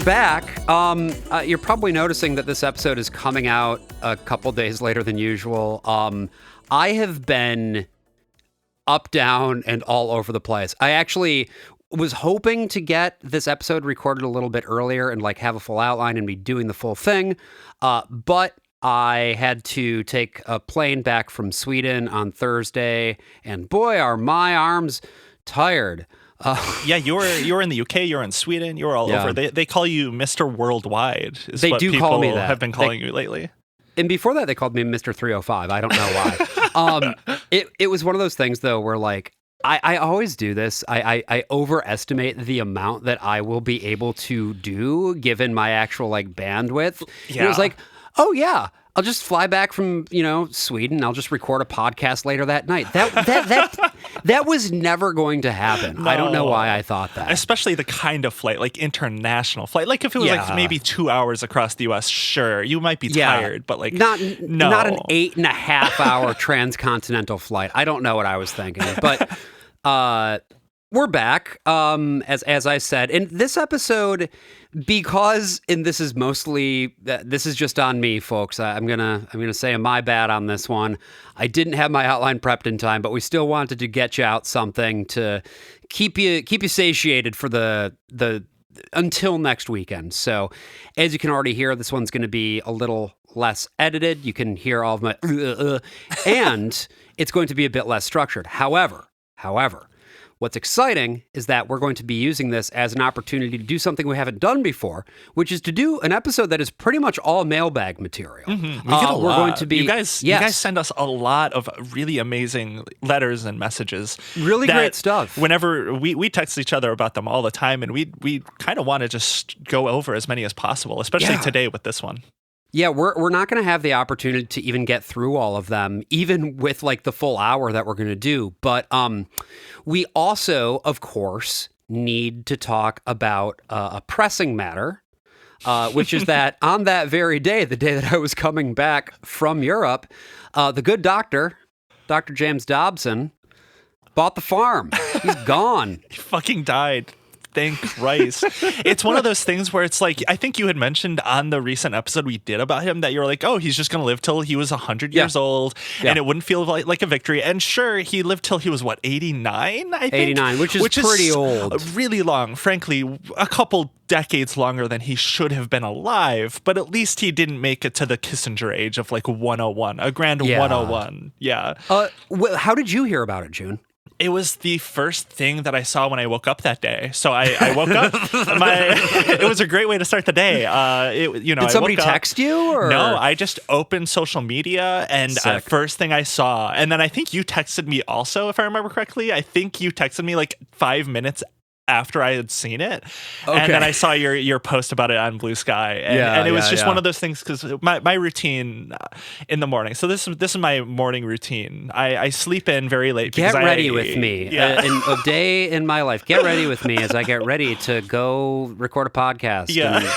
back. You're probably noticing that this episode is coming out a couple days later than usual. I have been up, down, and all over the place. I actually was hoping to get this episode recorded a little bit earlier and like have a full outline and be doing the full thing. But I had to take a plane back from Sweden on Thursday, and boy, are my arms tired. Yeah, you were in the UK, you're in Sweden, you're all over. They call you Mr. Worldwide. They do people call me that. Have been calling you lately. And before that, they called me Mr. 305. I don't know why. It was one of those things though, where like I always do this. I overestimate the amount that I will be able to do given my actual like bandwidth. Yeah. It was like, oh yeah, I'll just fly back from, Sweden. I'll just record a podcast later that night. That was never going to happen. No. I don't know why I thought that. Especially the kind of flight, like international flight. Like if it was like maybe 2 hours across the U.S., sure, you might be tired, but like not an 8.5 hour transcontinental flight. I don't know what I was thinking, but we're back. As I said, in this episode, because this is just on me, folks. I'm gonna say my bad on this one. I didn't have my outline prepped in time, but we still wanted to get you out something to keep you satiated for the until next weekend. So, as you can already hear, this one's going to be a little less edited. You can hear all of my and it's going to be a bit less structured. However. What's exciting is that we're going to be using this as an opportunity to do something we haven't done before, which is to do an episode that is pretty much all mailbag material. Mm-hmm. We get a lot. We're going to be, you guys send us a lot of really amazing letters and messages. Really great stuff. Whenever we text each other about them all the time, and we kind of want to just go over as many as possible, especially today with this one. Yeah, we're not going to have the opportunity to even get through all of them, even with like the full hour that we're going to do. But we also, of course, need to talk about a pressing matter, which is that on that very day, the day that I was coming back from Europe, the good doctor, Dr. James Dobson, bought the farm. He's gone. He fucking died. Thank Christ. It's one of those things where it's like, I think you had mentioned on the recent episode we did about him that you were like, oh, he's just going to live till he was 100 years old and it wouldn't feel like a victory. And sure, he lived till he was, 89, I think? 89, which is pretty old. Really long. Frankly, a couple decades longer than he should have been alive, but at least he didn't make it to the Kissinger age of like 101, a grand 101. Yeah. How did you hear about it, June? It was the first thing that I saw when I woke up that day. So I woke up. It was a great way to start the day. Did somebody text you? Or? No, I just opened social media, and first thing I saw, and then I think you texted me also, if I remember correctly. I think you texted me like 5 minutes after I had seen it. Okay. And then I saw your post about it on Blue Sky. And it was just one of those things, because my routine in the morning. So this is my morning routine. I sleep in very late. Get ready with me. Yeah. A day in my life. Get ready with me as I get ready to go record a podcast. Yeah.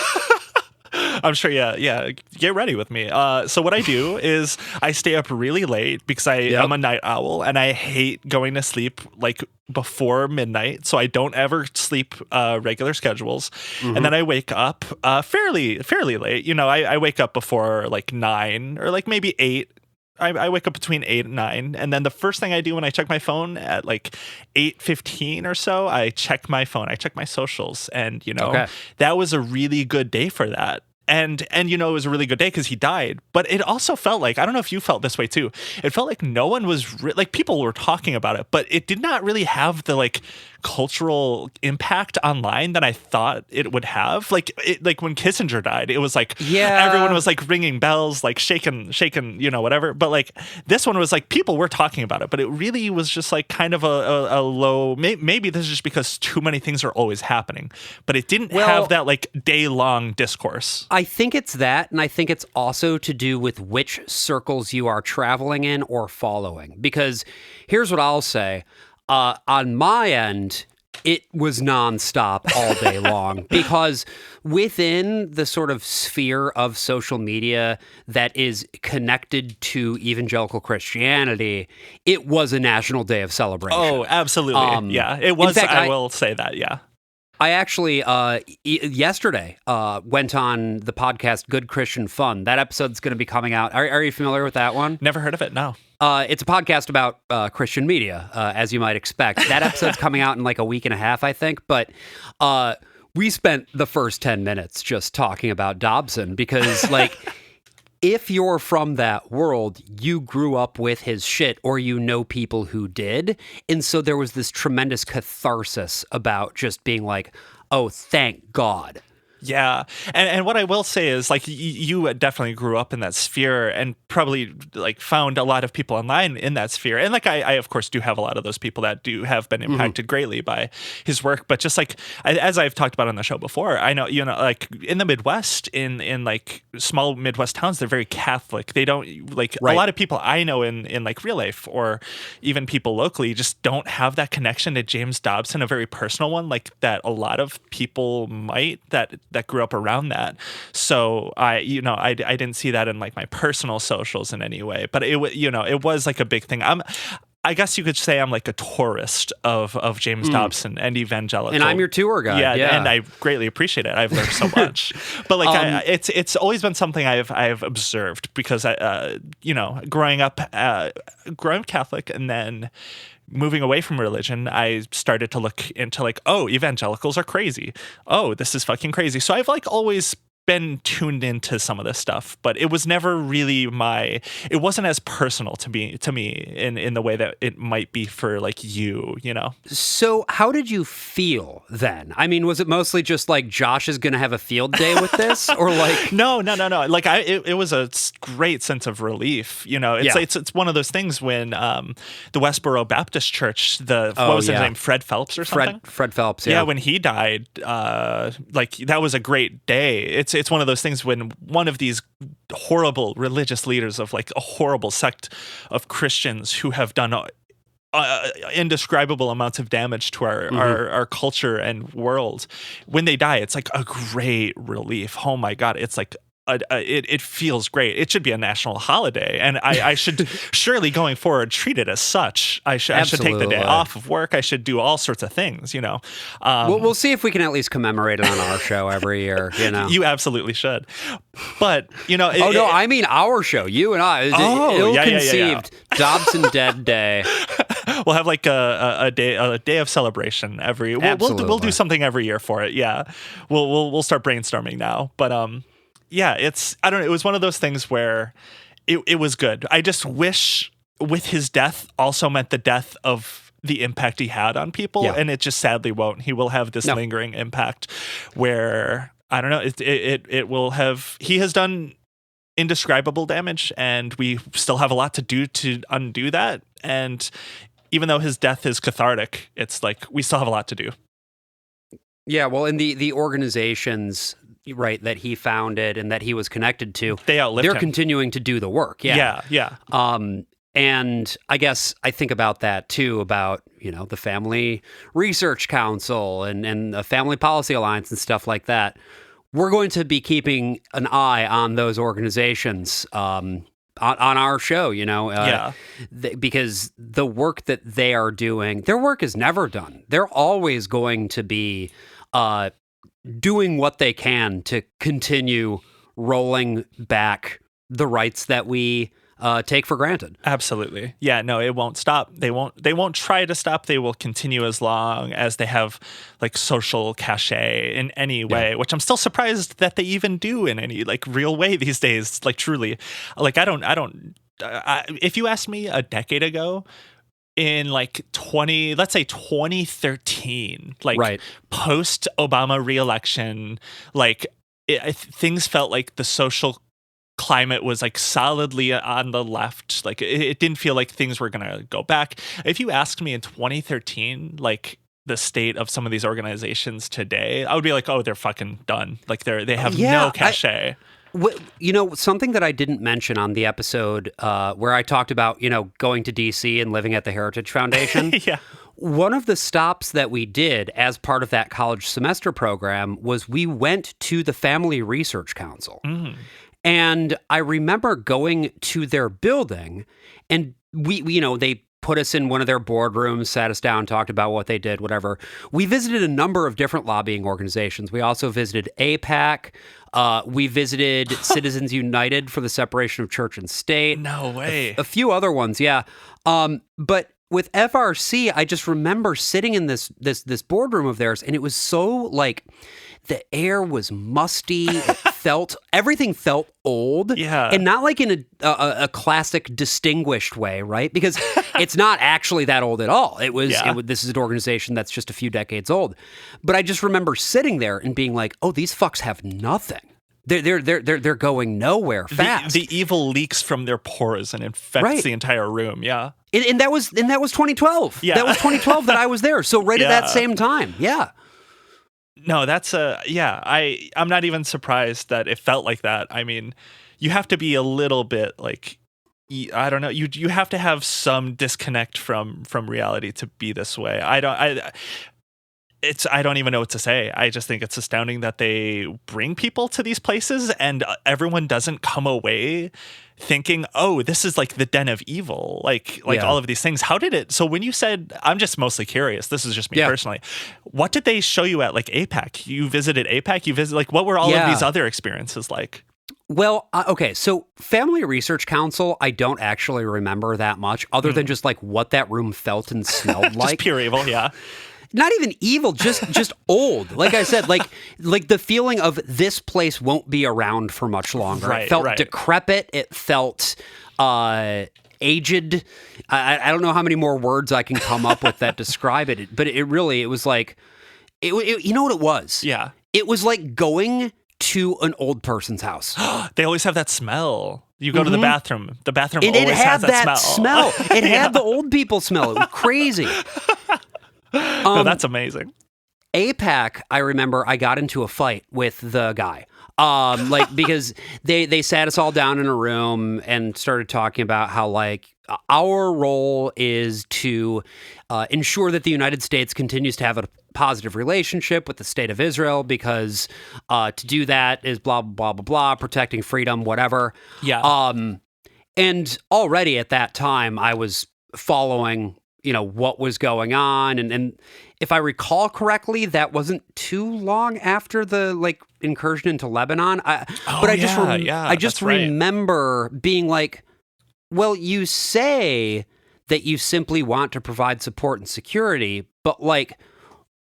I'm sure, yeah. Get ready with me. So what I do is I stay up really late because I'm a night owl, and I hate going to sleep like before midnight. So I don't ever sleep regular schedules. Mm-hmm. And then I wake up fairly late. I wake up before like 9 or like maybe 8. I wake up between 8 and 9, and then the first thing I do when I check my phone at like 8:15 or so, I check my phone, I check my socials, and that was a really good day for that. And it was a really good day because he died. But it also felt like, I don't know if you felt this way too, it felt like no one was, like people were talking about it, but it did not really have the like cultural impact online that I thought it would have. Like when Kissinger died, it was like everyone was like ringing bells, like shaking, whatever. But like this one was like people were talking about it, but it really was just like kind of a low. Maybe this is just because too many things are always happening, but it didn't have that like day-long discourse. I think it's that, and I think it's also to do with which circles you are traveling in or following. Because here's what I'll say. On my end, it was nonstop all day long, because within the sort of sphere of social media that is connected to evangelical Christianity, it was a national day of celebration. Oh, absolutely. Yeah, it was. In fact, I will say that. Yeah. I actually yesterday went on the podcast Good Christian Fun. That episode's going to be coming out. Are you familiar with that one? Never heard of it, no. It's a podcast about Christian media, as you might expect. That episode's coming out in like a week and a half, I think. But we spent the first 10 minutes just talking about Dobson because, like, if you're from that world, you grew up with his shit or you know people who did. And so there was this tremendous catharsis about just being like, oh, thank God. Yeah. And what I will say is, like, you definitely grew up in that sphere and probably, like, found a lot of people online in that sphere. And, like, I of course, do have a lot of those people that do have been impacted greatly by his work. But just, like, as I've talked about on the show before, I know, like, in the Midwest, in like, small Midwest towns, they're very Catholic. They don't, like, a lot of people I know in, like, real life or even people locally just don't have that connection to James Dobson, a very personal one, like, that a lot of people might that grew up around that. So I didn't see that in, like, my personal socials in any way, but it was like a big thing. I guess you could say I'm like a tourist of James Dobson and evangelical. And I'm your tour guide. Yeah, and I greatly appreciate it. I've learned so much. But, like, it's always been something I've observed because growing up Catholic and then moving away from religion, I started to look into, like, oh, evangelicals are crazy. Oh, this is fucking crazy. So I've, like, always been tuned into some of this stuff, but it was never really it wasn't as personal to me in the way that it might be for, like, you know. So how did you feel then? I mean, was it mostly just like Josh is going to have a field day with this, or like no? Like, it was a great sense of relief. You know, it's one of those things when the Westboro Baptist Church, what was his name, Fred Phelps or something? Fred Phelps. Yeah, when he died, like, that was a great day. It's one of those things when one of these horrible religious leaders of, like, a horrible sect of Christians who have done indescribable amounts of damage to our culture and world, when they die, it's like a great relief. Oh my God, it's like it feels great. It should be a national holiday, and I should surely going forward treat it as such. I should take the day off of work. I should do all sorts of things. You know, we'll see if we can at least commemorate it on our show every year. You know, you absolutely should. But, you know, I mean our show. You and I. Ill-conceived Dobson Dead Day. We'll have, like, a day of celebration every. We'll do something every year for it. Yeah, we'll start brainstorming now. But yeah, I don't know. It was one of those things where it was good. I just wish with his death also meant the death of the impact he had on people, and it just sadly won't. He will have this lingering impact where, I don't know, it will have. He has done indescribable damage, and we still have a lot to do to undo that. And even though his death is cathartic, it's like we still have a lot to do. Yeah, well, and the organizations, right, that he founded and that he was connected to, they're continuing to do the work. Yeah. And I guess I think about that too, about, you know, the Family Research Council and the Family Policy Alliance and stuff like that. We're going to be keeping an eye on those organizations on our show, you know, because the work that they are doing, their work is never done. They're always going to be doing what they can to continue rolling back the rights that we take for granted. Absolutely. Yeah, no, it won't stop. They won't try to stop. They will continue as long as they have, like, social cachet in any way, which I'm still surprised that they even do in any, like, real way these days. Like, truly, like, if you asked me a decade ago, in, like, 2013, like, post Obama re-election, like, things felt like the social climate was, like, solidly on the left. Like, it didn't feel like things were gonna go back. If you asked me in 2013, like, the state of some of these organizations today, I would be like, oh, they're fucking done. Like, they have no cachet. You know, something that I didn't mention on the episode where I talked about, you know, going to DC and living at the Heritage Foundation. One of the stops that we did as part of that college semester program was we went to the Family Research Council. And I remember going to their building, and we you know, they put us in one of their boardrooms, sat us down, talked about what they did, whatever. We visited a number of different lobbying organizations. We also visited AIPAC. We visited Citizens United for the separation of church and state. No way. A few other ones, yeah. But with FRC, I just remember sitting in this boardroom of theirs, and it was so like the air was musty. Everything felt old, and not like in a classic distinguished way, right? Because it's not actually that old at all. This is an organization that's just a few decades old. But I just remember sitting there and being like, "Oh, these fucks have nothing. They're going nowhere fast. The evil leaks from their pores and infects the entire room." Yeah. And that was 2012. Yeah. That was 2012 that I was there. So at that same time. Yeah. No, that's I'm not even surprised that it felt like that. I mean, you have to be a little bit like, I don't know, you have to have some disconnect from reality to be this way. I don't even know what to say. I just think it's astounding that they bring people to these places and everyone doesn't come away thinking, oh, this is like the den of evil, like all of these things. How did it? So when you said, I'm just mostly curious, this is just me personally, what did they show you at like AIPAC? You visited AIPAC? Like what were all of these other experiences like? Well, okay, so Family Research Council, I don't actually remember that much other than just like what that room felt and smelled like. Just pure evil, yeah. Not even evil, just old. Like I said, like the feeling of this place won't be around for much longer. It felt decrepit. It felt aged. I don't know how many more words I can come up with that describe it, but it was like, you know what it was? Yeah. It was like going to an old person's house. They always have that smell. You go to the bathroom. The bathroom and always has that smell. It had the old people smell. It was crazy. No, that's amazing. AIPAC, I remember I got into a fight with the guy. Because they sat us all down in a room and started talking about how like our role is to ensure that the United States continues to have a positive relationship with the state of Israel because to do that is blah, blah, blah, blah, protecting freedom, whatever. Yeah. And already at that time, I was following what was going on. And if I recall correctly, that wasn't too long after the like incursion into Lebanon. I just remember being like, well, you say that you simply want to provide support and security, but like,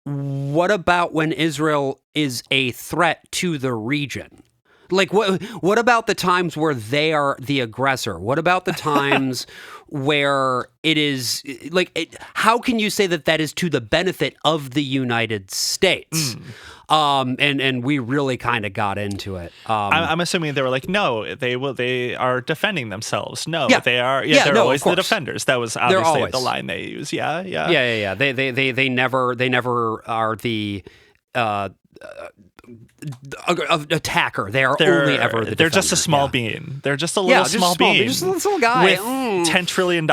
what about when Israel is a threat to the region? Like, what about the times where they are the aggressor? What about the times where it is, like, how can you say that is to the benefit of the United States? And we really kind of got into it. I'm assuming they were like, no, they are defending themselves. No, they are. Yeah, they're always the defenders. That was obviously the line they use. Yeah. They never are the attacker. They're only ever the defender. They're just a small being. They're just a little small being. They're just a little guy with $10 trillion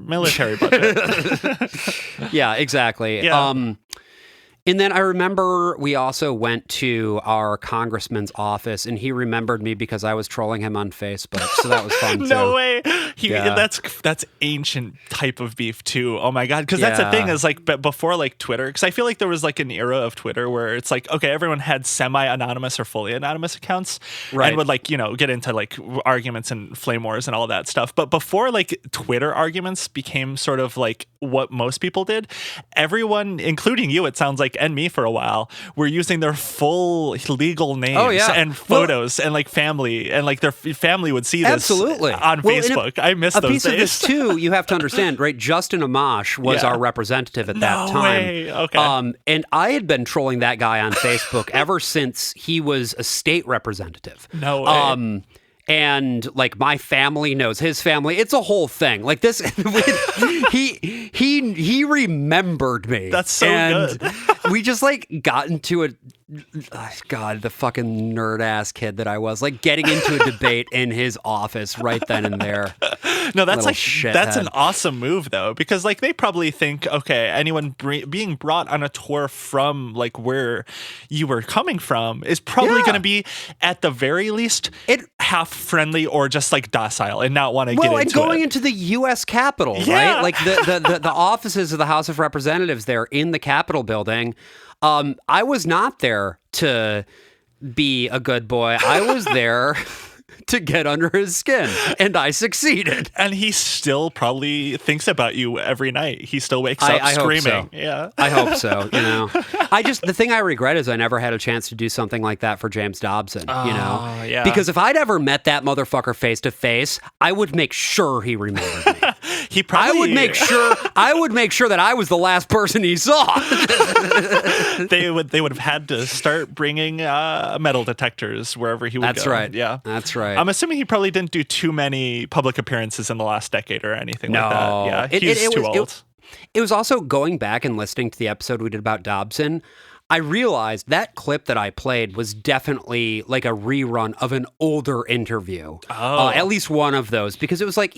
military budget. Yeah, exactly. Yeah. And then I remember we also went to our congressman's office, and he remembered me because I was trolling him on Facebook. So that was fun too. No way. That's ancient type of beef too. Oh my God. Because that's the thing is like before like Twitter, because I feel like there was like an era of Twitter where it's like, okay, everyone had semi-anonymous or fully anonymous accounts and would like, get into like arguments and flame wars and all that stuff. But before like Twitter arguments became sort of like what most people did, everyone, including you, it sounds like, and me for a while, were using their full legal names and photos and like family, and like their family would see this on Facebook. I miss those days. A piece of this too, you have to understand, right? Justin Amash was our representative at that time. Way. Okay. And I had been trolling that guy on Facebook ever since he was a state representative. No way. And like my family knows his family. It's a whole thing. Like this, he remembered me. That's so good. We just like got into God, the fucking nerd ass kid that I was, like getting into a debate in his office right then and there. No, that's that's an shithead. awesome move though, because like they probably think, okay, anyone being brought on a tour from like where you were coming from is probably going to be at the very least half friendly or just like docile and not want to get into it. Well, and going into the U.S. Capitol, right? Like the offices of the House of Representatives there in the Capitol building. I was not there to be a good boy. I was there to get under his skin, and I succeeded. And he still probably thinks about you every night. He still wakes up screaming. Hope so. Yeah, I hope so. The thing I regret is I never had a chance to do something like that for James Dobson. Yeah. Because if I'd ever met that motherfucker face to face, I would make sure he remembered me. I would make sure that I was the last person he saw. They would have had to start bringing metal detectors wherever he would go. That's right. Yeah, that's right. I'm assuming he probably didn't do too many public appearances in the last decade or anything like that. Yeah, he's too old. It was also going back and listening to the episode we did about Dobson. I realized that clip that I played was definitely like a rerun of an older interview. At least one of those, because it was like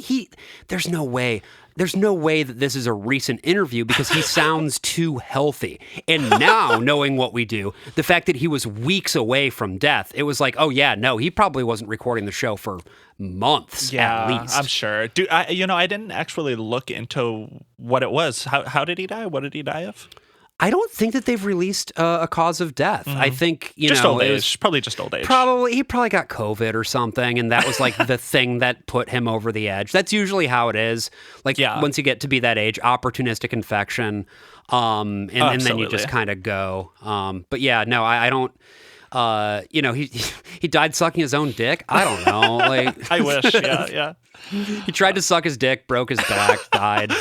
there's no way that this is a recent interview because he sounds too healthy. And now, knowing what we do, the fact that he was weeks away from death, it was like, oh yeah, no, he probably wasn't recording the show for months at least. I'm sure. I didn't actually look into what it was. How did he die? What did he die of? I don't think that they've released a cause of death. I think, old age. Probably just old age. He probably got COVID or something, and that was like the thing that put him over the edge. That's usually how it is. Like once you get to be that age, opportunistic infection, and then you just kind of go. But yeah, no, I don't. He died sucking his own dick. I don't know. Like I wish. Yeah. He tried to suck his dick, broke his back, died.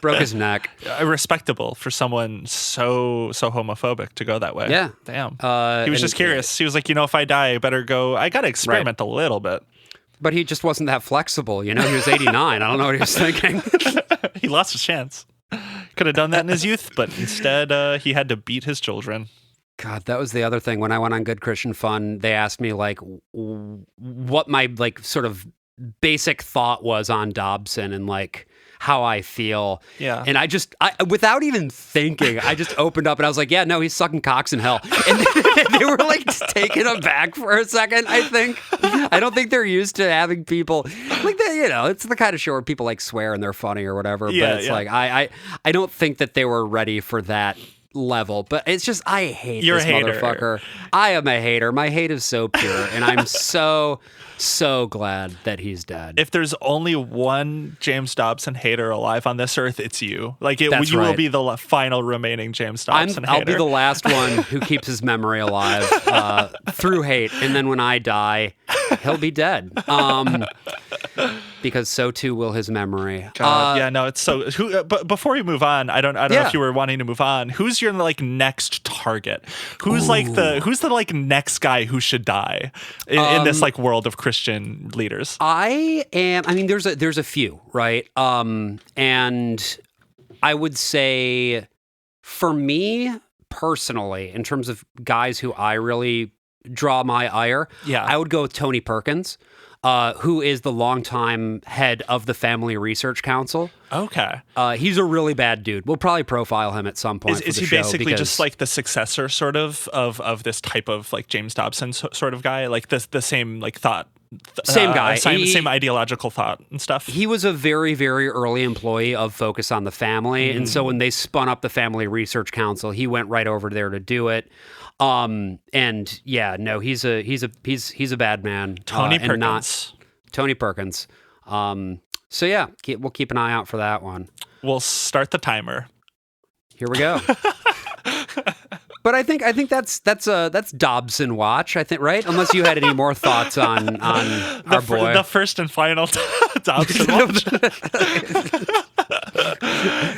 Broke his neck. Respectable for someone so homophobic to go that way. Yeah. Damn. He was just curious. He was like, if I die, I better go. I got to experiment a little bit. But he just wasn't that flexible. He was 89. I don't know what he was thinking. He lost his chance. Could have done that in his youth, but instead he had to beat his children. God, that was the other thing. When I went on Good Christian Fun, they asked me like what my like sort of basic thought was on Dobson and like how I feel. Yeah. And I without even thinking, I just opened up and I was like, yeah, no, he's sucking cocks in hell. And they were like taken aback for a second, I think. I don't think they're used to having people like that, it's the kind of show where people like swear and they're funny or whatever. Yeah, but it's like, I don't think that they were ready for that level, but it's just I hate this motherfucker. I am a hater. My hate is so pure, and I'm so glad that he's dead. If there's only one James Dobson hater alive on this earth, it's you. Like you will be the final remaining James Dobson hater. I'll be the last one who keeps his memory alive through hate, and then when I die, he'll be dead. Because so too will his memory. God, it's so. But before we move on, I don't know if you were wanting to move on. Who's your like next target? Who's the next guy who should die in this like world of Christian leaders? There's a few, right? And I would say, for me personally, in terms of guys who I really draw my ire, I would go with Tony Perkins. Who is the longtime head of the Family Research Council. Okay. He's a really bad dude. We'll probably profile him at some point. Is he basically just like the successor sort of this type of like James Dobson sort of guy? Like the same like thought? Same guy. Same ideological thought and stuff? He was a very, very early employee of Focus on the Family. And so when they spun up the Family Research Council, he went right over there to do it. And yeah, no, he's a bad man. Tony Perkins. Tony Perkins. So yeah, we'll keep an eye out for that one. We'll start the timer. Here we go. But I think that's Dobson watch. I think, right? Unless you had any more thoughts on our boy, the first and final Dobson watch.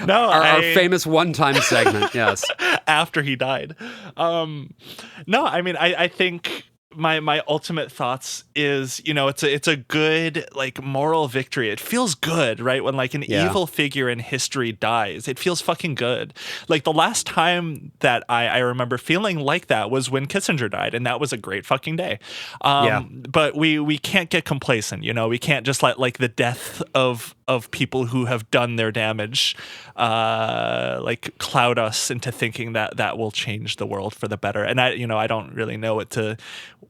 No, our famous one-time segment. Yes, after he died. No, I mean, I think my ultimate thoughts is, it's a good like moral victory. It feels good, right? When like an evil figure in history dies, it feels fucking good. Like the last time that I remember feeling like that was when Kissinger died, and that was a great fucking day. But we can't get complacent, we can't just let like the death of people who have done their damage like cloud us into thinking that will change the world for the better. And I don't really know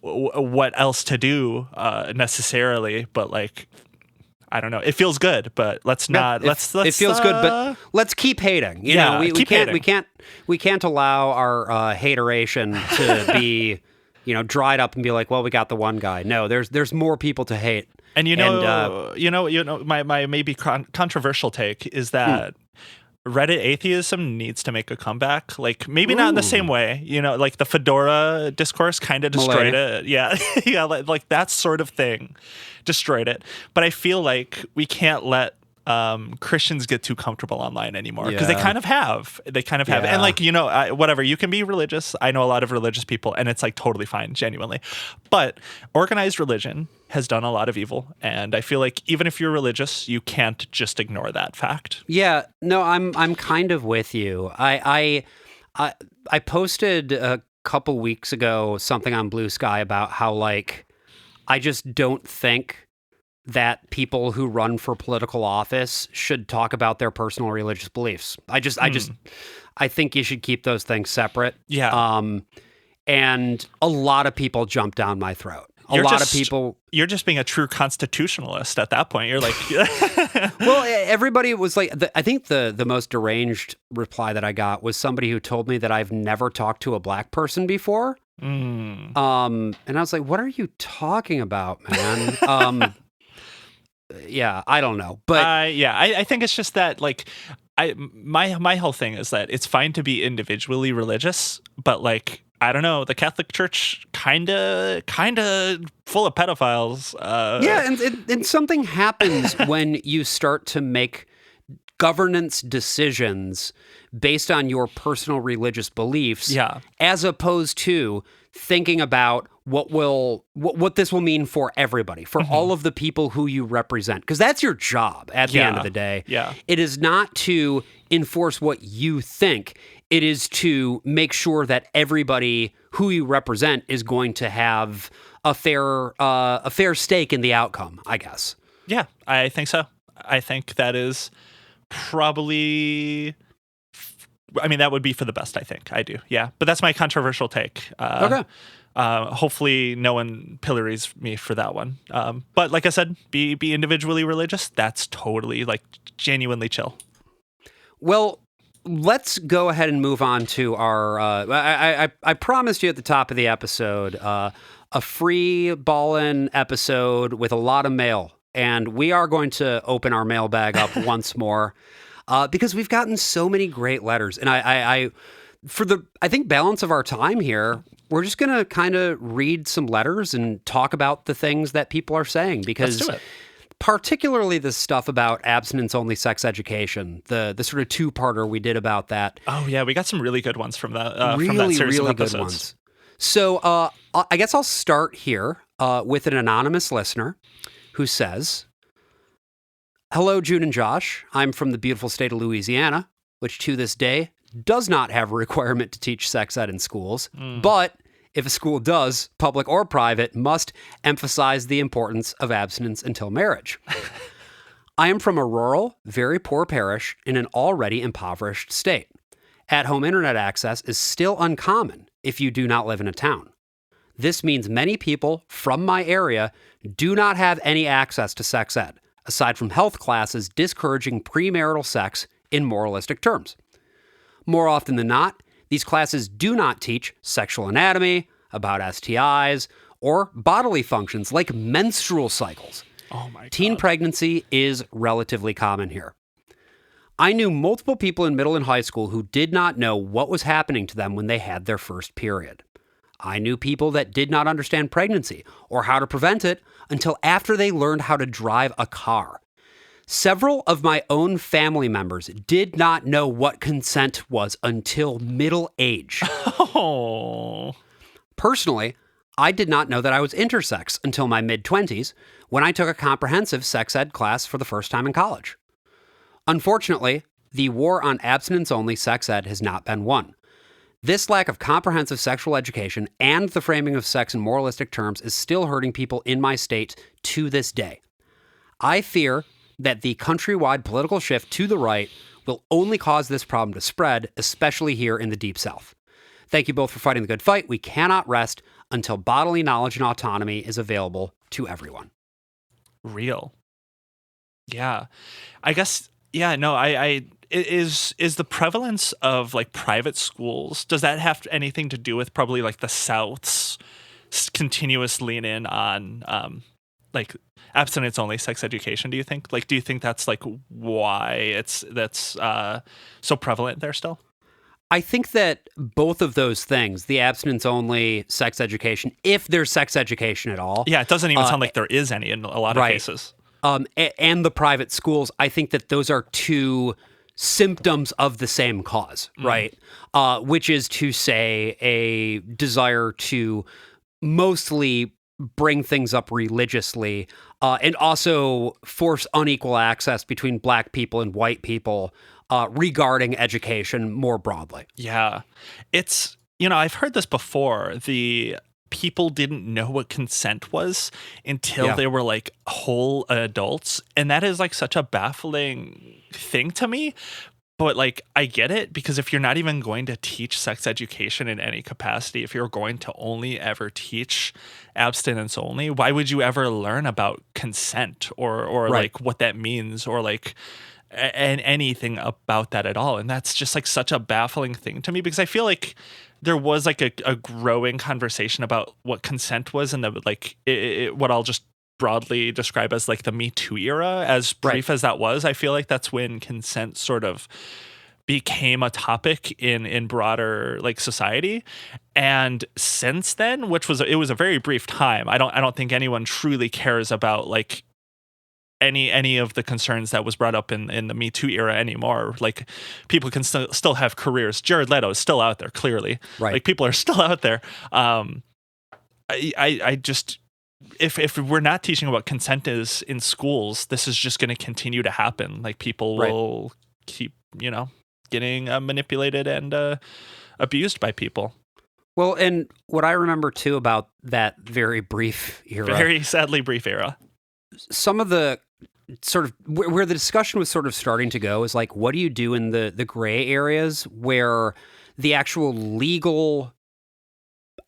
what else to do necessarily, but like I don't know. It feels good, but let's not. Let's. It feels good, but let's keep hating. We can't allow our hateration to be dried up and be like, well, we got the one guy. No, there's more people to hate. And my maybe controversial take is that Reddit atheism needs to make a comeback. Like maybe not in the same way, like the Fedora discourse kind of destroyed it. Yeah. Yeah. Like that sort of thing destroyed it. But I feel like we can't let Christians get too comfortable online anymore, because they kind of have. And like, whatever, you can be religious. I know a lot of religious people, and it's like totally fine, genuinely. But organized religion has done a lot of evil, and I feel like even if you're religious, you can't just ignore that fact. Yeah, no, I'm kind of with you. I posted a couple weeks ago something on Blue Sky about how like I just don't think that people who run for political office should talk about their personal religious beliefs. I think you should keep those things separate. Yeah. And a lot of people jump down my throat. You're just being a true constitutionalist at that point. You're like, well, everybody was like, I think the most deranged reply that I got was somebody who told me that I've never talked to a black person before. And I was like, what are you talking about, man? Yeah, I don't know, but I think it's just that like my whole thing is that it's fine to be individually religious, but like I don't know, the Catholic Church kind of full of pedophiles. And something happens when you start to make governance decisions based on your personal religious beliefs, as opposed to thinking about what this will mean for everybody, for all of the people who you represent, because that's your job at the end of the day. Yeah. It is not to enforce what you think. It is to make sure that everybody who you represent is going to have a fair stake in the outcome, I guess. Yeah, I think so. I think that is probably, I mean, that would be for the best, I think. I do, yeah. But that's my controversial take. Okay. Hopefully no one pillories me for that one. But like I said, be individually religious. That's totally, like, genuinely chill. Well, let's go ahead and move on to our, I promised you at the top of the episode, a free ball-in episode with a lot of mail. And we are going to open our mailbag up once more because we've gotten so many great letters. And I think balance of our time here, we're just going to kind of read some letters and talk about the things that people are saying, because Let's do it. Particularly the stuff about abstinence-only sex education, the sort of two-parter we did about that. Oh, yeah, we got some really good ones from that series of episodes. Good ones. So I guess I'll start here with an anonymous listener who says, "Hello, June and Josh. I'm from the beautiful state of Louisiana, which to this day does not have a requirement to teach sex ed in schools, but if a school does, public or private, must emphasize the importance of abstinence until marriage. I am from a rural, very poor parish in an already impoverished state. At-home internet access is still uncommon if you do not live in a town. This means many people from my area do not have any access to sex ed, aside from health classes discouraging premarital sex in moralistic terms. More often than not, these classes do not teach sexual anatomy, about STIs, or bodily functions like menstrual cycles. Oh my God. Teen pregnancy is relatively common here. I knew multiple people in middle and high school who did not know what was happening to them when they had their first period. I knew people that did not understand pregnancy or how to prevent it until after they learned how to drive a car. Several of my own family members did not know what consent was until middle age. Oh. Personally, I did not know that I was intersex until my mid-20s when I took a comprehensive sex ed class for the first time in college. Unfortunately, the war on abstinence-only sex ed has not been won. This lack of comprehensive sexual education and the framing of sex in moralistic terms is still hurting people in my state to this day. I fear that the countrywide political shift to the right will only cause this problem to spread, especially here in the Deep South. Thank you both for fighting the good fight. We cannot rest until bodily knowledge and autonomy is available to everyone. Real. Yeah. I guess, yeah, no, is the prevalence of like private schools, does that have anything to do with probably like the South's continuous lean in on like abstinence only sex education, do you think? Like, do you think that's like why that's so prevalent there still? I think that both of those things, the abstinence-only sex education, if there's sex education at all. Yeah, it doesn't even sound like there is any in a lot of cases. And the private schools, I think that those are two symptoms of the same cause, right? Which is to say a desire to mostly bring things up religiously and also force unequal access between black people and white people regarding education more broadly. Yeah. It's, I've heard this before. The people didn't know what consent was until they were like whole adults. And that is like such a baffling thing to me. But like, I get it, because if you're not even going to teach sex education in any capacity, if you're going to only ever teach abstinence only, why would you ever learn about consent or like what that means or like and anything about that at all? And that's just like such a baffling thing to me, because I feel like there was like a growing conversation about what consent was, and the like what I'll just broadly describe as like the Me Too era, as brief as that was. I feel like that's when consent sort of became a topic in broader like society. And since then, it was a very brief time. I don't think anyone truly cares about like any of the concerns that was brought up in the Me Too era anymore. Like, people can still have careers. Jared Leto is still out there, clearly. Right. Like, people are still out there. I just, if we're not teaching about consent is in schools, this is just going to continue to happen. Like, people will keep, getting manipulated and abused by people. Well, and what I remember too about that very brief era, very sadly brief era, some of the sort of where the discussion was sort of starting to go is like, what do you do in the gray areas where the actual legal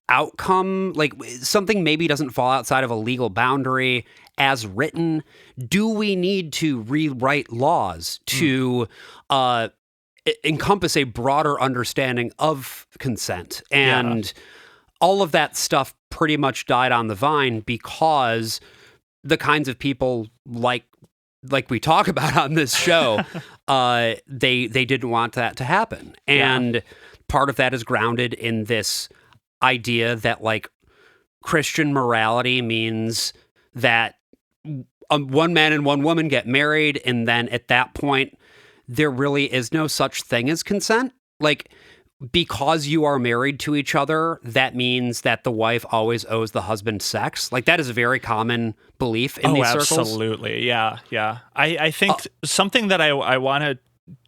outcome, like something maybe doesn't fall outside of a legal boundary as written? Do we need to rewrite laws to encompass a broader understanding of consent? And all of that stuff pretty much died on the vine because the kinds of people like we talk about on this show, they didn't want that to happen. And part of that is grounded in this idea that like Christian morality means that one man and one woman get married, and then at that point there really is no such thing as consent. Like, because you are married to each other, that means that the wife always owes the husband sex. Like, that is a very common belief in these circles. Absolutely. Yeah. I think something that I want to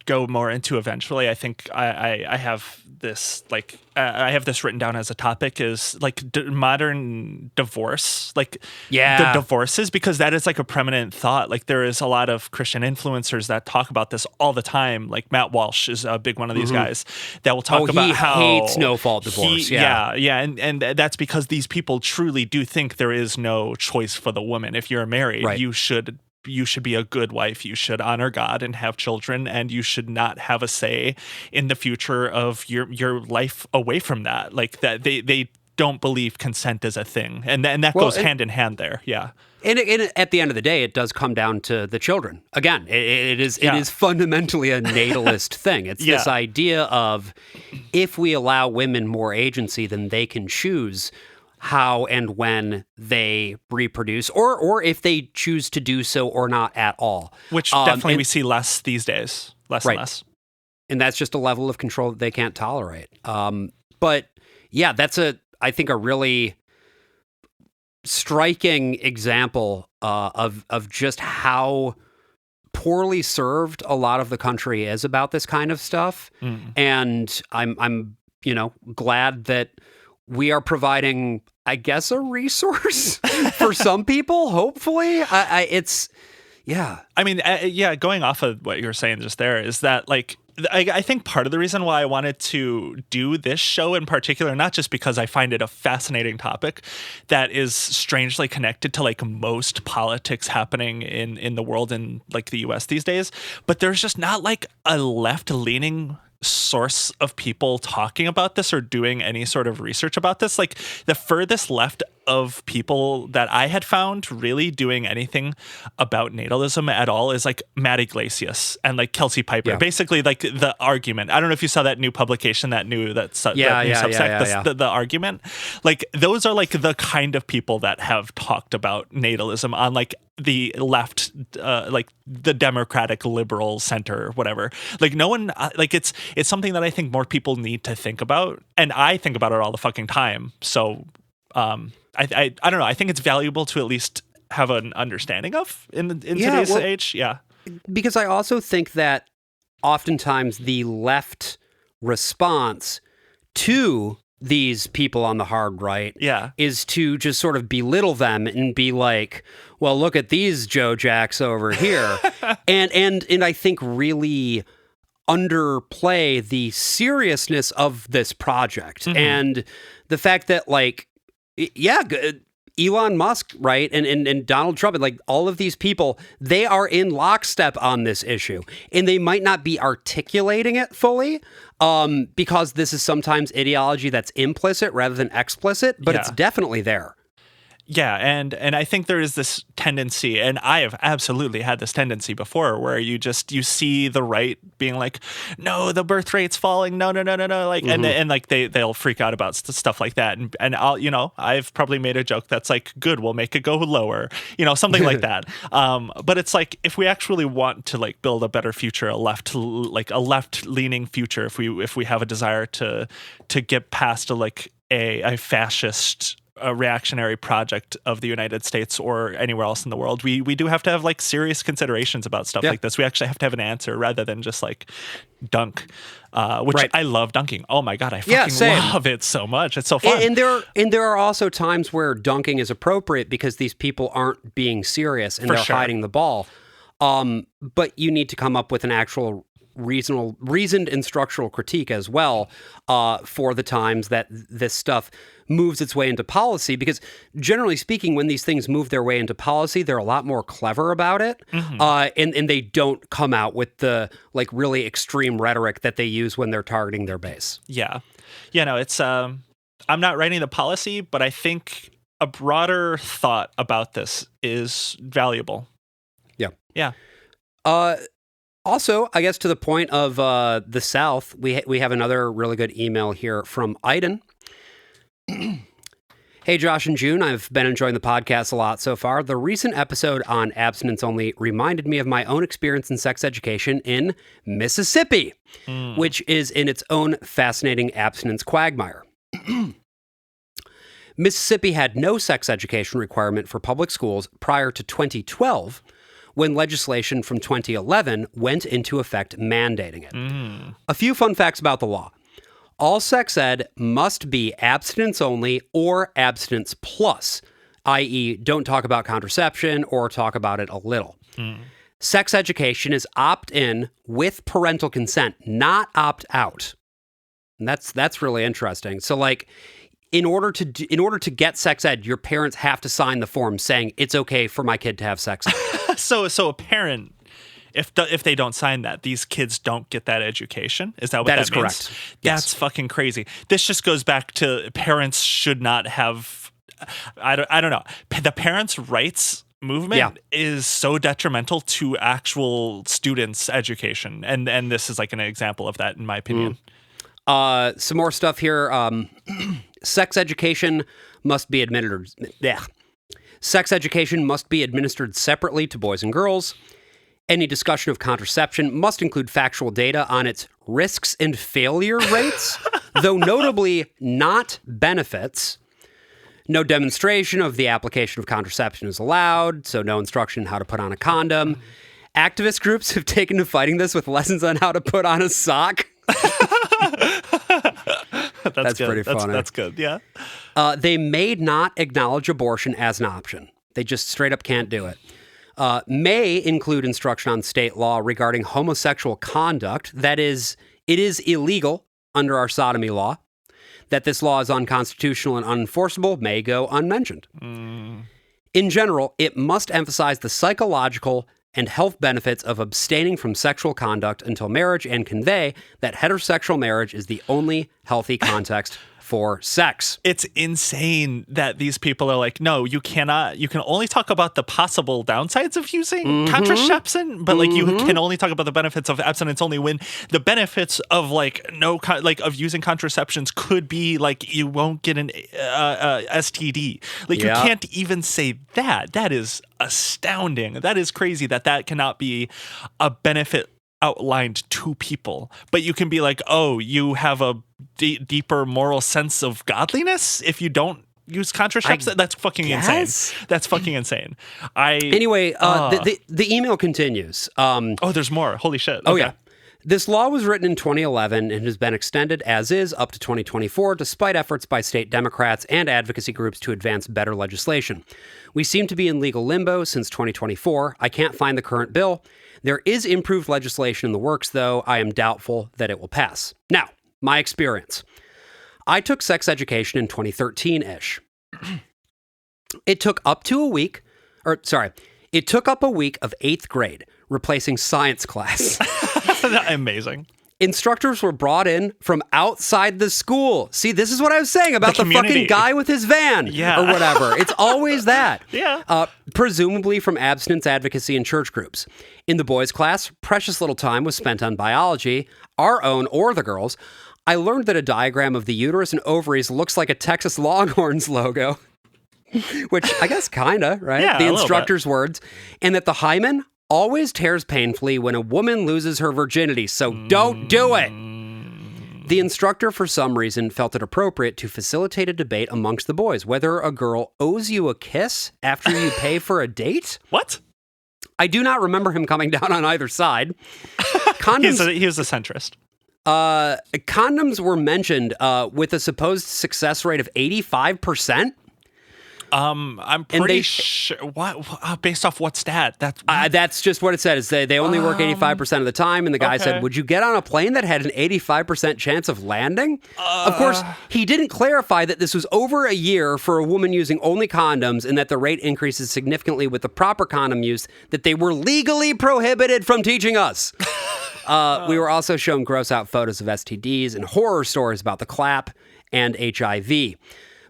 go more into eventually, I think I have this like I have this written down as a topic, is like modern divorce, like the divorces, because that is like a prominent thought. Like, there is a lot of Christian influencers that talk about this all the time. Like Matt Walsh is a big one of these guys that will talk about how he hates no fault divorce. And that's because these people truly do think there is no choice for the woman. If you're married, you should be a good wife. You should honor God and have children, and you should not have a say in the future of your life away from that. Like, that they don't believe consent is a thing, and that goes hand in hand there. Yeah. And at the end of the day, it does come down to the children. Again, it is fundamentally a natalist thing. It's this idea of, if we allow women more agency, then they can choose how and when they reproduce, or if they choose to do so or not at all. Which definitely we see less these days. Less and less. And that's just a level of control that they can't tolerate. But yeah, that's I think a really striking example of just how poorly served a lot of the country is about this kind of stuff. And I'm glad that we are providing, I guess, a resource for some people, hopefully. Going off of what you were saying just there is that, like, I think part of the reason why I wanted to do this show in particular, not just because I find it a fascinating topic that is strangely connected to like most politics happening in the world in like the US these days, but there's just not like a left-leaning source of people talking about this or doing any sort of research about this. Like the furthest left of people that I had found really doing anything about natalism at all is like Matt Iglesias and like Kelsey Piper. Yeah. Basically like the argument. I don't know if you saw that new publication, that new Substack, the argument. Like those are like the kind of people that have talked about natalism on like the left, like the Democratic liberal center, whatever. Like no one, like it's something that I think more people need to think about, and I think about it all the fucking time. So, I don't know. I think it's valuable to at least have an understanding of in today's age. Yeah, because I also think that oftentimes the left response to these people on the hard right is to just sort of belittle them and be like, well, look at these Joe Jacks over here. and I think really underplay the seriousness of this project and the fact that like, Elon Musk, right, and Donald Trump, and like all of these people, they are in lockstep on this issue, and they might not be articulating it fully, because this is sometimes ideology that's implicit rather than explicit, but it's definitely there. Yeah, and I think there is this tendency, and I have absolutely had this tendency before, where you see the right being like, no, the birth rate's falling, no, like, and like they'll freak out about stuff like that, and I've probably made a joke that's like, good, we'll make it go lower, something like that. But it's like, if we actually want to like build a better future, a left leaning future, if we have a desire to get past a fascist, a reactionary project of the United States or anywhere else in the world, we do have to have like serious considerations about stuff like this. We actually have to have an answer rather than just like dunk, which I love dunking. Oh my God, I fucking love it so much. It's so fun. And there are also times where dunking is appropriate because these people aren't being serious and they're hiding the ball. But you need to come up with an actual reasoned and structural critique as well, for the times that this stuff moves its way into policy, because generally speaking, when these things move their way into policy, they're a lot more clever about it, and they don't come out with the like really extreme rhetoric that they use when they're targeting their base. It's I'm not writing the policy, but I think a broader thought about this is valuable. Also, I guess to the point of the South, we have another really good email here from Aiden. Hey, Josh and June, I've been enjoying the podcast a lot so far. The recent episode on abstinence only reminded me of my own experience in sex education in Mississippi, which is in its own fascinating abstinence quagmire. Mississippi had no sex education requirement for public schools prior to 2012, when legislation from 2011 went into effect mandating it. A few fun facts about the law. All sex ed must be abstinence only or abstinence plus, i.e. don't talk about contraception or talk about it a little. Sex education is opt-in with parental consent, not opt-out. And that's really interesting. So like, in order to get sex ed, your parents have to sign the form saying it's okay for my kid to have sex ed. So a parent, if they don't sign that, these kids don't get that education? Is that what that is means? Correct. That's fucking crazy. This just goes back to parents should not have, I don't know. The parents' rights movement is so detrimental to actual students' education. And this is like an example of that, in my opinion. Some more stuff here. Sex education must be administered. Sex education must be administered separately to boys and girls. Any discussion of contraception must include factual data on its risks and failure rates, though notably not benefits. No demonstration of the application of contraception is allowed, so no instruction on how to put on a condom. Activist groups have taken to fighting this with lessons on how to put on a sock. That's pretty funny. That's good, yeah. They may not acknowledge abortion as an option. They just straight up can't do it. May include instruction on state law regarding homosexual conduct. That is, it is illegal under our sodomy law. That this law is unconstitutional and unenforceable may go unmentioned. In general, it must emphasize the psychological and health benefits of abstaining from sexual conduct until marriage and convey that heterosexual marriage is the only healthy context for sex. It's insane that these people are like, no, you cannot, you can only talk about the possible downsides of using contraception, but like you can only talk about the benefits of abstinence only when the benefits of like of using contraceptions could be like you won't get an STD. Like you can't even say that. That is astounding. That is crazy that cannot be a benefit outlined to people, but you can be like, oh, you have a deeper moral sense of godliness if you don't use contraception. That's fucking insane. That's fucking insane. Anyway, the email continues. Oh, there's more. Holy shit. Oh, yeah. This law was written in 2011 and has been extended as is up to 2024, despite efforts by state Democrats and advocacy groups to advance better legislation. We seem to be in legal limbo since 2024. I can't find the current bill. There is improved legislation in the works, though. I am doubtful that it will pass. Now, my experience. I took sex education in 2013-ish. It took up a week of 8th grade, replacing science class. Amazing. Instructors were brought in from outside the school. See, this is what I was saying about the fucking guy with his van or whatever. It's always that. Presumably from abstinence advocacy and church groups. In the boys' class, precious little time was spent on biology, our own or the girls'. I learned that a diagram of the uterus and ovaries looks like a Texas Longhorns logo, which I guess kinda, right? Yeah, the instructor's words. And that the hymen always tears painfully when a woman loses her virginity, so don't do it. The instructor, for some reason, felt it appropriate to facilitate a debate amongst the boys whether a girl owes you a kiss after you pay for a date. What? I do not remember him coming down on either side. Condoms, he was a centrist. Condoms were mentioned with a supposed success rate of 85%. I'm pretty sure. What? Based off what stat? That's just what it said. Is they only work 85% of the time, and the guy said, "Would you get on a plane that had an 85% chance of landing?" Of course, he didn't clarify that this was over a year for a woman using only condoms, and that the rate increases significantly with the proper condom use that they were legally prohibited from teaching us. We were also shown gross out photos of STDs and horror stories about the clap and HIV.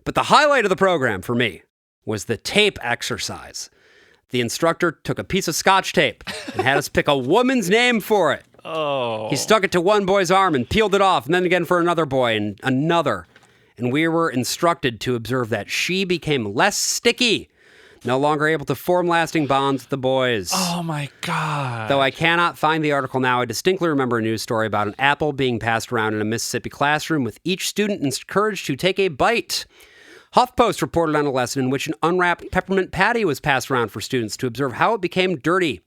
But the highlight of the program for me was the tape exercise. The instructor took a piece of Scotch tape and had us pick a woman's name for it. Oh. He stuck it to one boy's arm and peeled it off, and then again for another boy and another. And we were instructed to observe that she became less sticky, no longer able to form lasting bonds with the boys. Oh my God. Though I cannot find the article now, I distinctly remember a news story about an apple being passed around in a Mississippi classroom with each student encouraged to take a bite. HuffPost reported on a lesson in which an unwrapped peppermint patty was passed around for students to observe how it became dirty.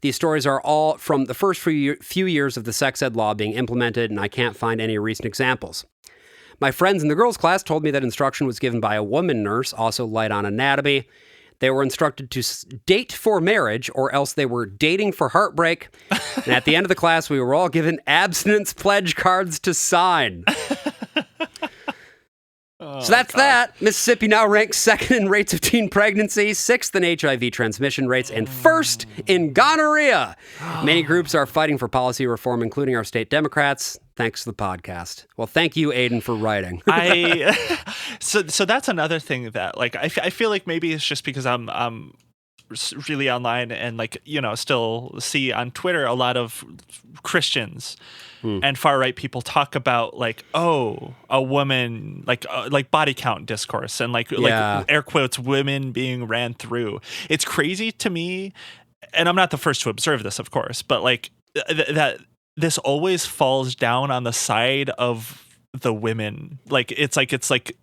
These stories are all from the first few years of the sex ed law being implemented, and I can't find any recent examples. My friends in the girls' class told me that instruction was given by a woman nurse, also light on anatomy. They were instructed to date for marriage, or else they were dating for heartbreak. And at the end of the class, we were all given abstinence pledge cards to sign. So that's that. Mississippi now ranks second in rates of teen pregnancy, sixth in HIV transmission rates, and first in gonorrhea. Many groups are fighting for policy reform, including our state Democrats. Thanks to the podcast. Well, thank you, Aiden, for writing. So that's another thing that, like, I feel like maybe it's just because I'm really online and, like, you know, still see on Twitter a lot of Christians and far right people talk about, like, oh, a woman, like body count discourse and like air quotes, women being ran through. It's crazy to me, and I'm not the first to observe this, of course, but like that this always falls down on the side of the women. Like it's like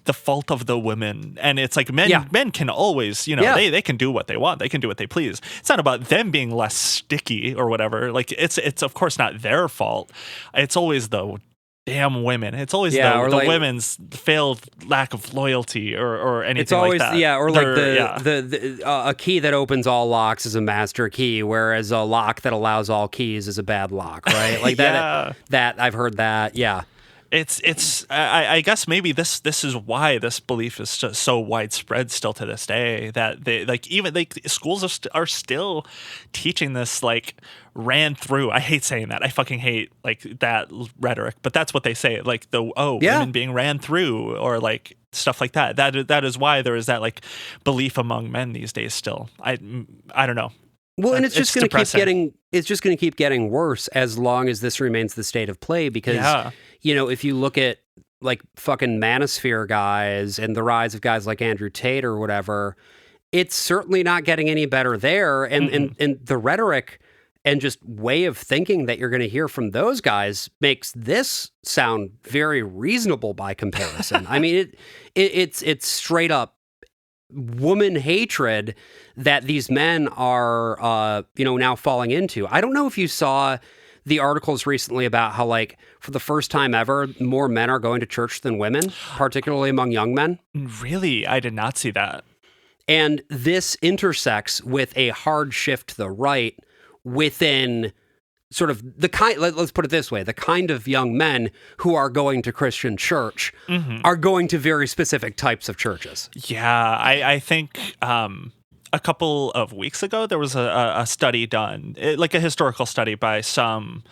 the fault of the women, and it's like men can always, they can do what they want, they can do what they please. It's not about them being less sticky or whatever. Like it's of course not their fault. It's always the damn women. It's always the women's failed lack of loyalty or anything it's always, like that. Or like a key that opens all locks is a master key, whereas a lock that allows all keys is a bad lock, right? Like that I've heard that. Yeah. I guess maybe this is why this belief is just so widespread still to this day, that schools are still teaching this, like, ran through. I hate saying that. I fucking hate like that rhetoric, but that's what they say. Like women being ran through, or like stuff like that. That is why there is that like belief among men these days still. I don't know. Well, and it's just going to keep getting worse as long as this remains the state of play, because, if you look at like fucking manosphere guys and the rise of guys like Andrew Tate or whatever, it's certainly not getting any better there. And the rhetoric and just way of thinking that you're going to hear from those guys makes this sound very reasonable by comparison. I mean, it's straight up woman hatred that these men are, now falling into. I don't know if you saw the articles recently about how, like, for the first time ever, more men are going to church than women, particularly among young men. Really? I did not see that. And this intersects with a hard shift to the right within sort of the kind, let's put it this way, the kind of young men who are going to Christian church are going to very specific types of churches. Yeah, I think a couple of weeks ago, there was a study done, like a historical study by some,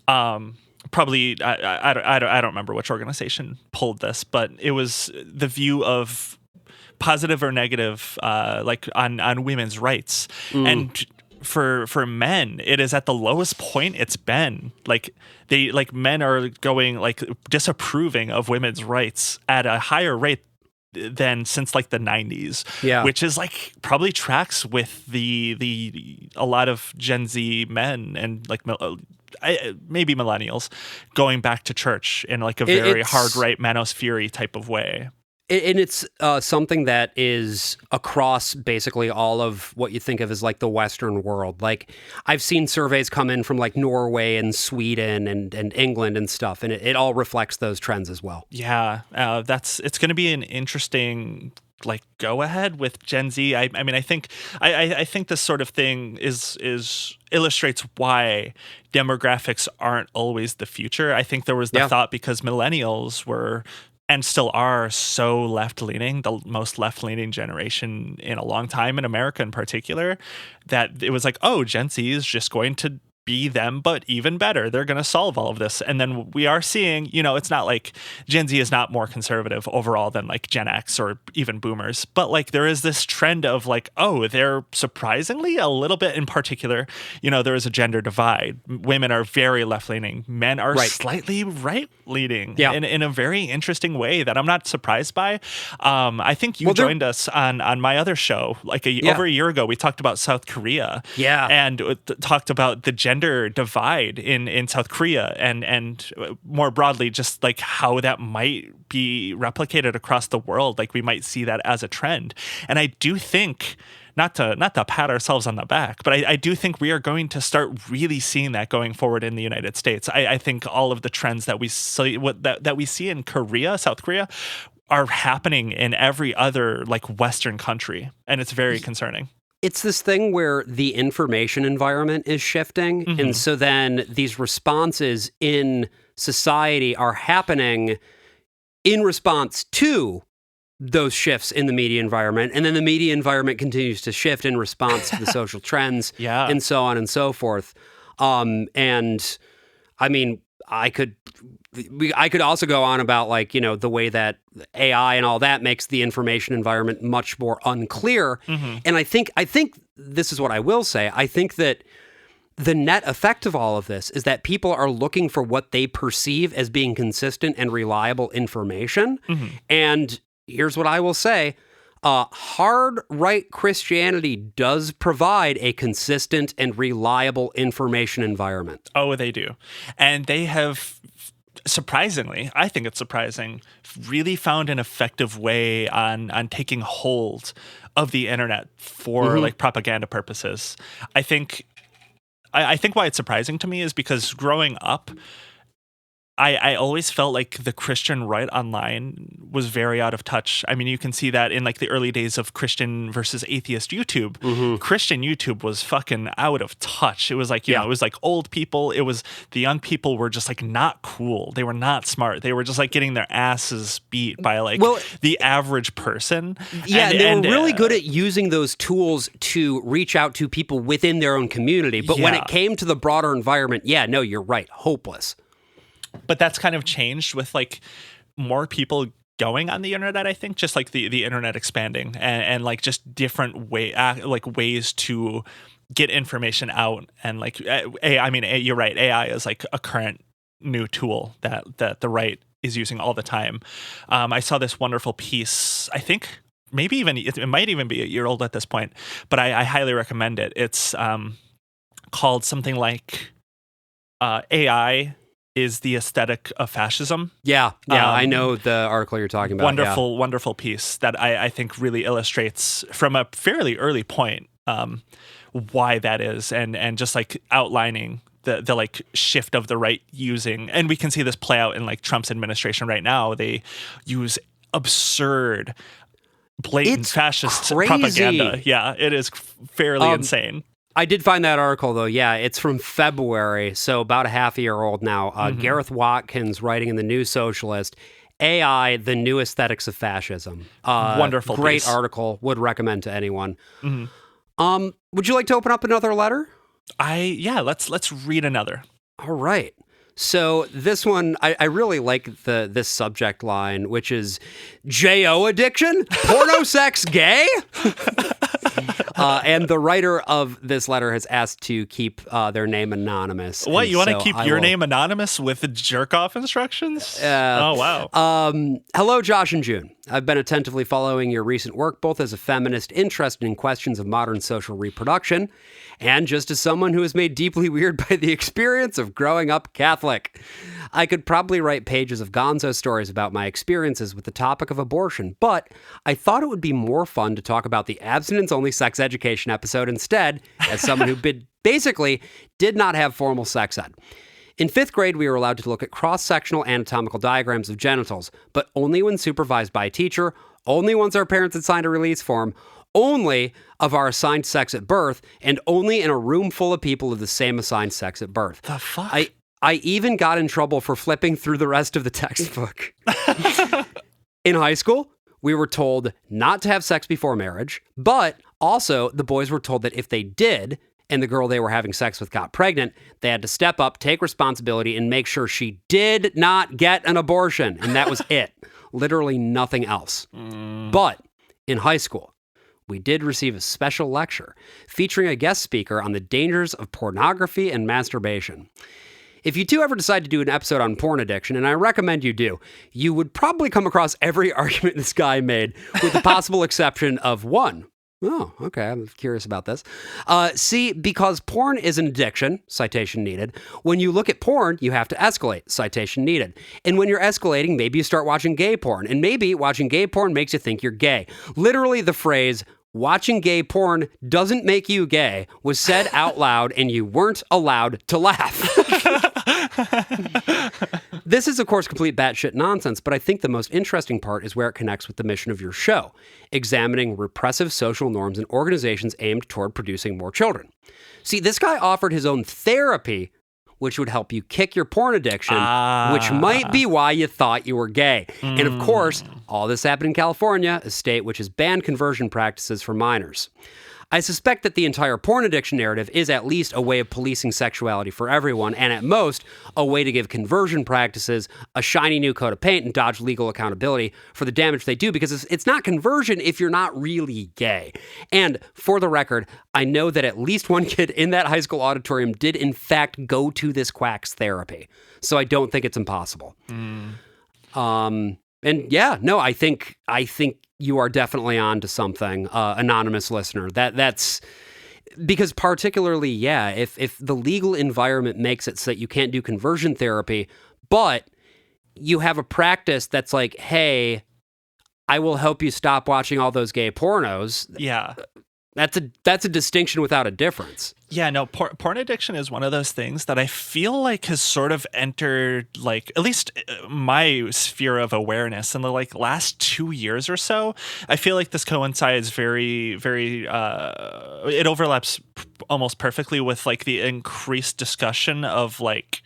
probably, I don't remember which organization pulled this, but it was the view of positive or negative, like on women's rights. And for men, it is at the lowest point it's been. Like men are going, like, disapproving of women's rights at a higher rate than since like the 90s, which is like probably tracks with the a lot of Gen Z men and like maybe millennials going back to church in like a very hard right manosphere type of way. And it's something that is across basically all of what you think of as like the Western world. Like, I've seen surveys come in from like Norway and Sweden and England and stuff, and it all reflects those trends as well. Yeah, it's going to be an interesting like go ahead with Gen Z. I mean, I think this sort of thing is illustrates why demographics aren't always the future. I think there was the thought, because millennials were and still are so left-leaning, the most left-leaning generation in a long time in America in particular, that it was like, oh, Gen Z is just going to be them, but even better. They're going to solve all of this. And then we are seeing, it's not like Gen Z is not more conservative overall than like Gen X or even boomers, but like there is this trend of like, oh, they're surprisingly a little bit in particular, there is a gender divide. Women are very left-leaning. Men are slightly right-leaning in a very interesting way that I'm not surprised by. I think you joined us on my other show like over a year ago. We talked about South Korea and talked about the gender divide in South Korea and more broadly just like how that might be replicated across the world. Like we might see that as a trend. And I do think, not to pat ourselves on the back, but I do think we are going to start really seeing that going forward in the United States. I think all of the trends that we see that we see in Korea, South Korea, are happening in every other like Western country, and it's very concerning. It's this thing where the information environment is shifting, and so then these responses in society are happening in response to those shifts in the media environment, and then the media environment continues to shift in response to the social trends, and so on and so forth. And I mean, I could also go on about like, the way that AI and all that makes the information environment much more unclear. And I think this is what I will say. I think that the net effect of all of this is that people are looking for what they perceive as being consistent and reliable information. And here's what I will say. Hard right Christianity does provide a consistent and reliable information environment. Oh, they do. And they have surprisingly, I think it's surprising, really found an effective way on taking hold of the internet for like propaganda purposes. I think why it's surprising to me is because growing up, I always felt like the Christian right online was very out of touch. I mean, you can see that in like the early days of Christian versus atheist YouTube. Christian YouTube was fucking out of touch. It was like, you know, it was like old people. It was the young people were just like not cool. They were not smart. They were just like getting their asses beat by like the average person. Yeah, and they were really good at using those tools to reach out to people within their own community. But when it came to the broader environment, no, you're right. Hopeless. But that's kind of changed with like more people going on the internet. I think just like the internet expanding and like just different ways to get information out. And like, you're right. AI is like a current new tool that the right is using all the time. I saw this wonderful piece, I think maybe even, it might even be a year old at this point, but I highly recommend it. It's called something like AI is the aesthetic of fascism. Yeah, I know the article you're talking about. Wonderful piece that I think really illustrates from a fairly early point why that is, and just like outlining the like shift of the right using, and we can see this play out in like Trump's administration right now. They use absurd, blatant fascist propaganda. Yeah, it is fairly insane. I did find that article, though. Yeah, it's from February, so about a half a year old now. Gareth Watkins writing in the New Socialist, AI, the new aesthetics of fascism. Wonderful great piece. Article. Would recommend to anyone. Would you like to open up another letter? Let's read another. All right. So this one, I really like this subject line, which is J.O. addiction? Porno sex gay? And the writer of this letter has asked to keep their name anonymous. What, you want to keep your name anonymous with jerk-off instructions? Oh, wow. Hello, Josh and June. I've been attentively following your recent work, both as a feminist interested in questions of modern social reproduction, and just as someone who is made deeply weird by the experience of growing up Catholic. I could probably write pages of gonzo stories about my experiences with the topic of abortion, but I thought it would be more fun to talk about the abstinence-only sex education episode instead, as someone who basically did not have formal sex ed. In 5th grade, we were allowed to look at cross-sectional anatomical diagrams of genitals, but only when supervised by a teacher, only once our parents had signed a release form, only of our assigned sex at birth, and only in a room full of people of the same assigned sex at birth. The fuck? I even got in trouble for flipping through the rest of the textbook. In high school, we were told not to have sex before marriage, but also the boys were told that if they did, and the girl they were having sex with got pregnant, they had to step up, take responsibility, and make sure she did not get an abortion. And that was it. Literally nothing else. But in high school, we did receive a special lecture featuring a guest speaker on the dangers of pornography and masturbation. If you two ever decide to do an episode on porn addiction, and I recommend you do, you would probably come across every argument this guy made, with the possible exception of one. Oh, okay. I'm curious about this. See, because porn is an addiction, citation needed. When you look at porn, you have to escalate, citation needed. And when you're escalating, maybe you start watching gay porn. And maybe watching gay porn makes you think you're gay. Literally, the phrase, watching gay porn doesn't make you gay, was said out loud, and you weren't allowed to laugh. This is, of course, complete batshit nonsense, but I think the most interesting part is where it connects with the mission of your show, examining repressive social norms and organizations aimed toward producing more children. See, this guy offered his own therapy, which would help you kick your porn addiction, which might be why you thought you were gay. And of course, all this happened in California, a state which has banned conversion practices for minors. I suspect that the entire porn addiction narrative is at least a way of policing sexuality for everyone, and at most, a way to give conversion practices a shiny new coat of paint and dodge legal accountability for the damage they do, because it's not conversion if you're not really gay. And for the record, I know that at least one kid in that high school auditorium did in fact go to this quack's therapy, so I don't think it's impossible. And yeah, no, I think you are definitely on to something, anonymous listener. That's because particularly, if the legal environment makes it so that you can't do conversion therapy, but you have a practice that's like, hey, I will help you stop watching all those gay pornos. Yeah. That's a distinction without a difference. Yeah, no, porn addiction is one of those things that I feel like has sort of entered, like, at least my sphere of awareness in the like last 2 years or so. I feel like this coincides very, very, it overlaps almost perfectly with like the increased discussion of like,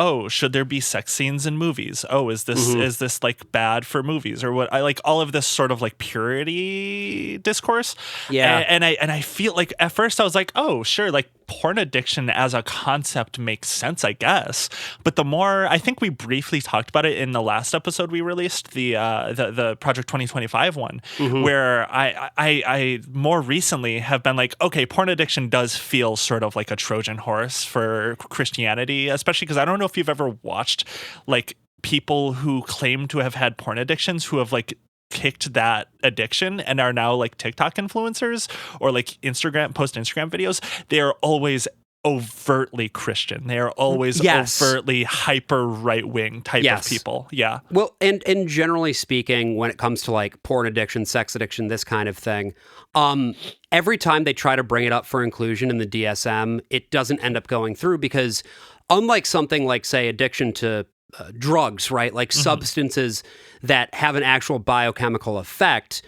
oh, should there be sex scenes in movies? Oh, is this like bad for movies or what? I like all of this sort of like purity discourse. Yeah. And I feel like at first I was like, oh, sure, like porn addiction as a concept makes sense, I guess. But the more, I think we briefly talked about it in the last episode we released, the Project 2025 one, where I more recently have been like, okay, porn addiction does feel sort of like a Trojan horse for Christianity, especially because I don't know if you've ever watched like people who claim to have had porn addictions who have like kicked that addiction and are now like TikTok influencers or like post Instagram videos. They are always overtly Christian. They are always overtly hyper right wing type of people. Yeah. Well, and generally speaking, when it comes to like porn addiction, sex addiction, this kind of thing, every time they try to bring it up for inclusion in the DSM, it doesn't end up going through because unlike something like, say, addiction to drugs, right? Like substances that have an actual biochemical effect.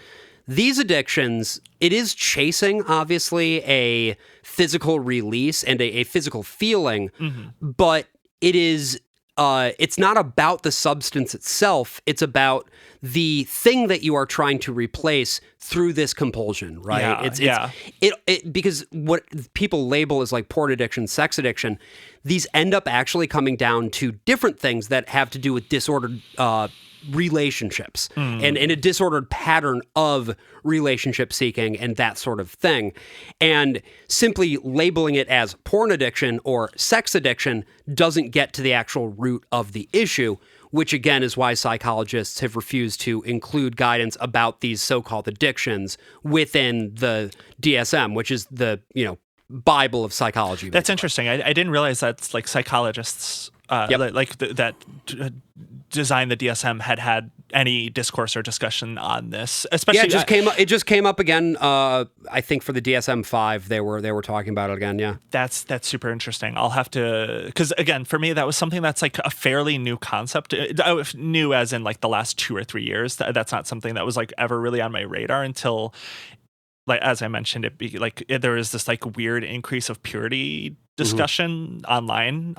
These addictions, it is chasing, obviously, a physical release and a physical feeling, but it is, it's not about the substance itself. It's about the thing that you are trying to replace through this compulsion, right? Because what people label as like porn addiction, sex addiction, these end up actually coming down to different things that have to do with disordered relationships and a disordered pattern of relationship seeking and that sort of thing. And simply labeling it as porn addiction or sex addiction doesn't get to the actual root of the issue, which again is why psychologists have refused to include guidance about these so-called addictions within the DSM, which is the, Bible of psychology. That's interesting. I didn't realize that's like psychologists that designed the DSM had any discourse or discussion on this. Especially, it just came up again. I think for the DSM-5, they were talking about it again. Yeah, that's super interesting. I'll have to, because again, for me, that was something that's like a fairly new concept. New as in like the last 2 or 3 years. That's not something that was like ever really on my radar until, like, as I mentioned, there is this like weird increase of purity discussion online.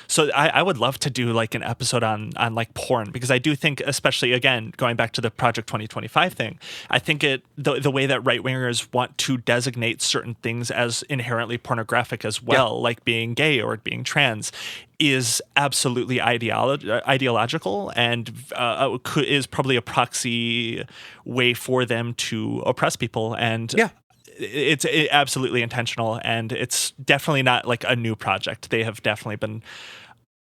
So I would love to do like an episode on like porn, because I do think, especially again, going back to the Project 2025 thing, I think the way that right wingers want to designate certain things as inherently pornographic as well, like being gay or being trans, is absolutely ideological and is probably a proxy way for them to oppress people. And it's absolutely intentional, and it's definitely not like a new project. They have definitely been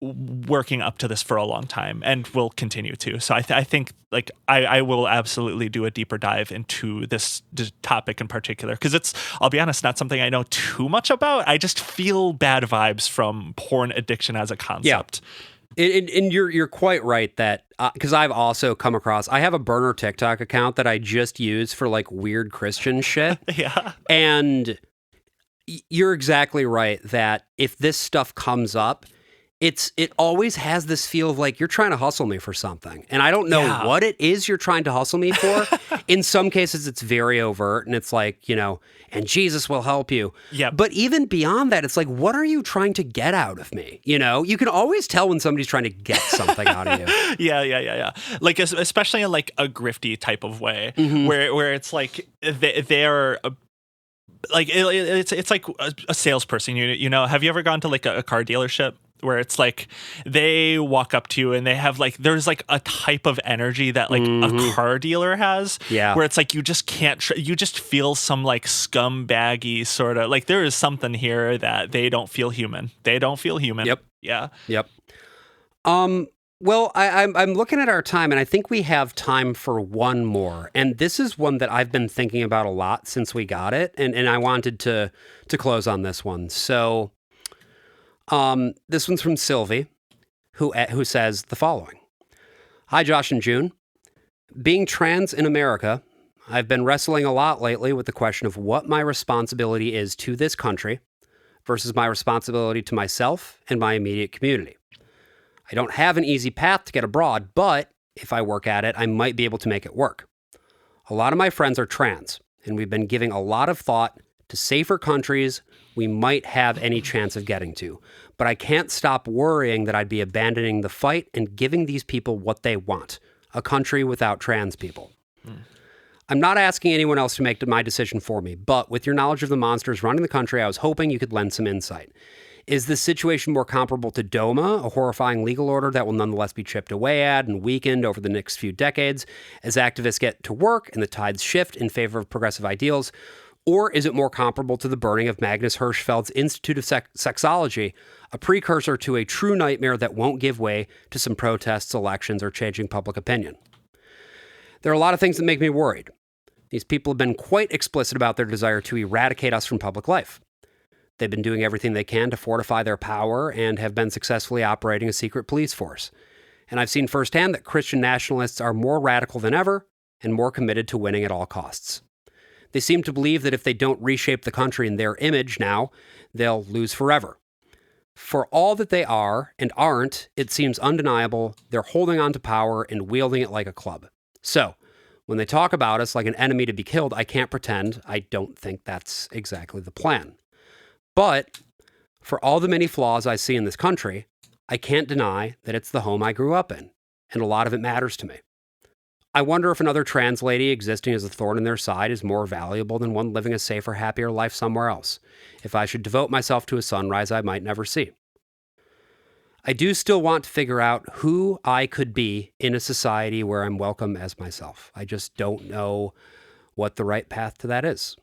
working up to this for a long time and will continue to. So I think like I will absolutely do a deeper dive into this topic in particular, because I'll be honest, not something I know too much about. I just feel bad vibes from porn addiction as a concept. Yeah. And you're quite right that, because I've also come across, I have a burner TikTok account that I just use for like weird Christian shit. Yeah. And you're exactly right that if this stuff comes up, it always has this feel of like you're trying to hustle me for something. And I don't know what it is you're trying to hustle me for. In some cases, it's very overt and it's like, and Jesus will help you. Yeah. But even beyond that, it's like, what are you trying to get out of me? You can always tell when somebody's trying to get something out of you. Yeah. Like, especially in like a grifty type of way, where it's like they're like, it's like a salesperson, have you ever gone to like a car dealership? Where it's like they walk up to you and they have like, there's like a type of energy that like a car dealer has, where it's like you just can't you just feel some like scumbaggy sort of like, there is something here that they don't feel human. Yep. Yeah. Yep. Well, I'm looking at our time, and I think we have time for one more. And this is one that I've been thinking about a lot since we got it, and I wanted to close on this one. So this one's from Sylvie. who says the following. Hi, Josh and June. Being trans in America, I've been wrestling a lot lately with the question of what my responsibility is to this country versus my responsibility to myself and my immediate community. I don't have an easy path to get abroad, but if I work at it, I might be able to make it work. A lot of my friends are trans, and we've been giving a lot of thought to safer countries we might have any chance of getting to. But I can't stop worrying that I'd be abandoning the fight and giving these people what they want, a country without trans people. I'm not asking anyone else to make my decision for me, but with your knowledge of the monsters running the country, I was hoping you could lend some insight. Is this situation more comparable to DOMA, a horrifying legal order that will nonetheless be chipped away at and weakened over the next few decades as activists get to work and the tides shift in favor of progressive ideals? Or is it more comparable to the burning of Magnus Hirschfeld's Institute of Sexology, a precursor to a true nightmare that won't give way to some protests, elections, or changing public opinion? There are a lot of things that make me worried. These people have been quite explicit about their desire to eradicate us from public life. They've been doing everything they can to fortify their power and have been successfully operating a secret police force. And I've seen firsthand that Christian nationalists are more radical than ever and more committed to winning at all costs. They seem to believe that if they don't reshape the country in their image now, they'll lose forever. For all that they are and aren't, it seems undeniable they're holding on to power and wielding it like a club. So, when they talk about us like an enemy to be killed, I can't pretend I don't think that's exactly the plan. But for all the many flaws I see in this country, I can't deny that it's the home I grew up in, and a lot of it matters to me. I wonder if another trans lady existing as a thorn in their side is more valuable than one living a safer, happier life somewhere else, if I should devote myself to a sunrise I might never see. I do still want to figure out who I could be in a society where I'm welcome as myself. I just don't know what the right path to that is.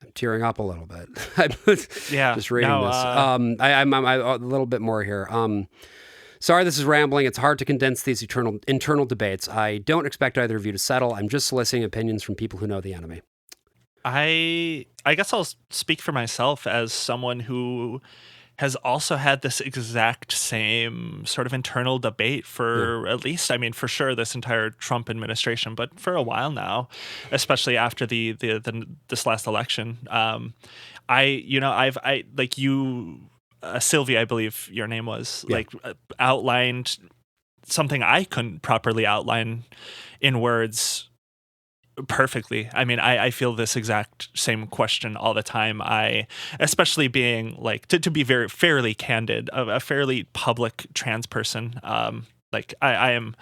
I'm tearing up a little bit. Just reading this. I'm a little bit more here. Sorry, this is rambling. It's hard to condense these internal debates. I don't expect either of you to settle. I'm just soliciting opinions from people who know the enemy. I guess I'll speak for myself as someone who has also had this exact same sort of internal debate for at least, I mean, for sure, this entire Trump administration, but for a while now, especially after this last election. Sylvia, I believe your name was, outlined something I couldn't properly outline in words perfectly. I mean, I feel this exact same question all the time. Especially being like, to be very fairly candid, a fairly public trans person. I don't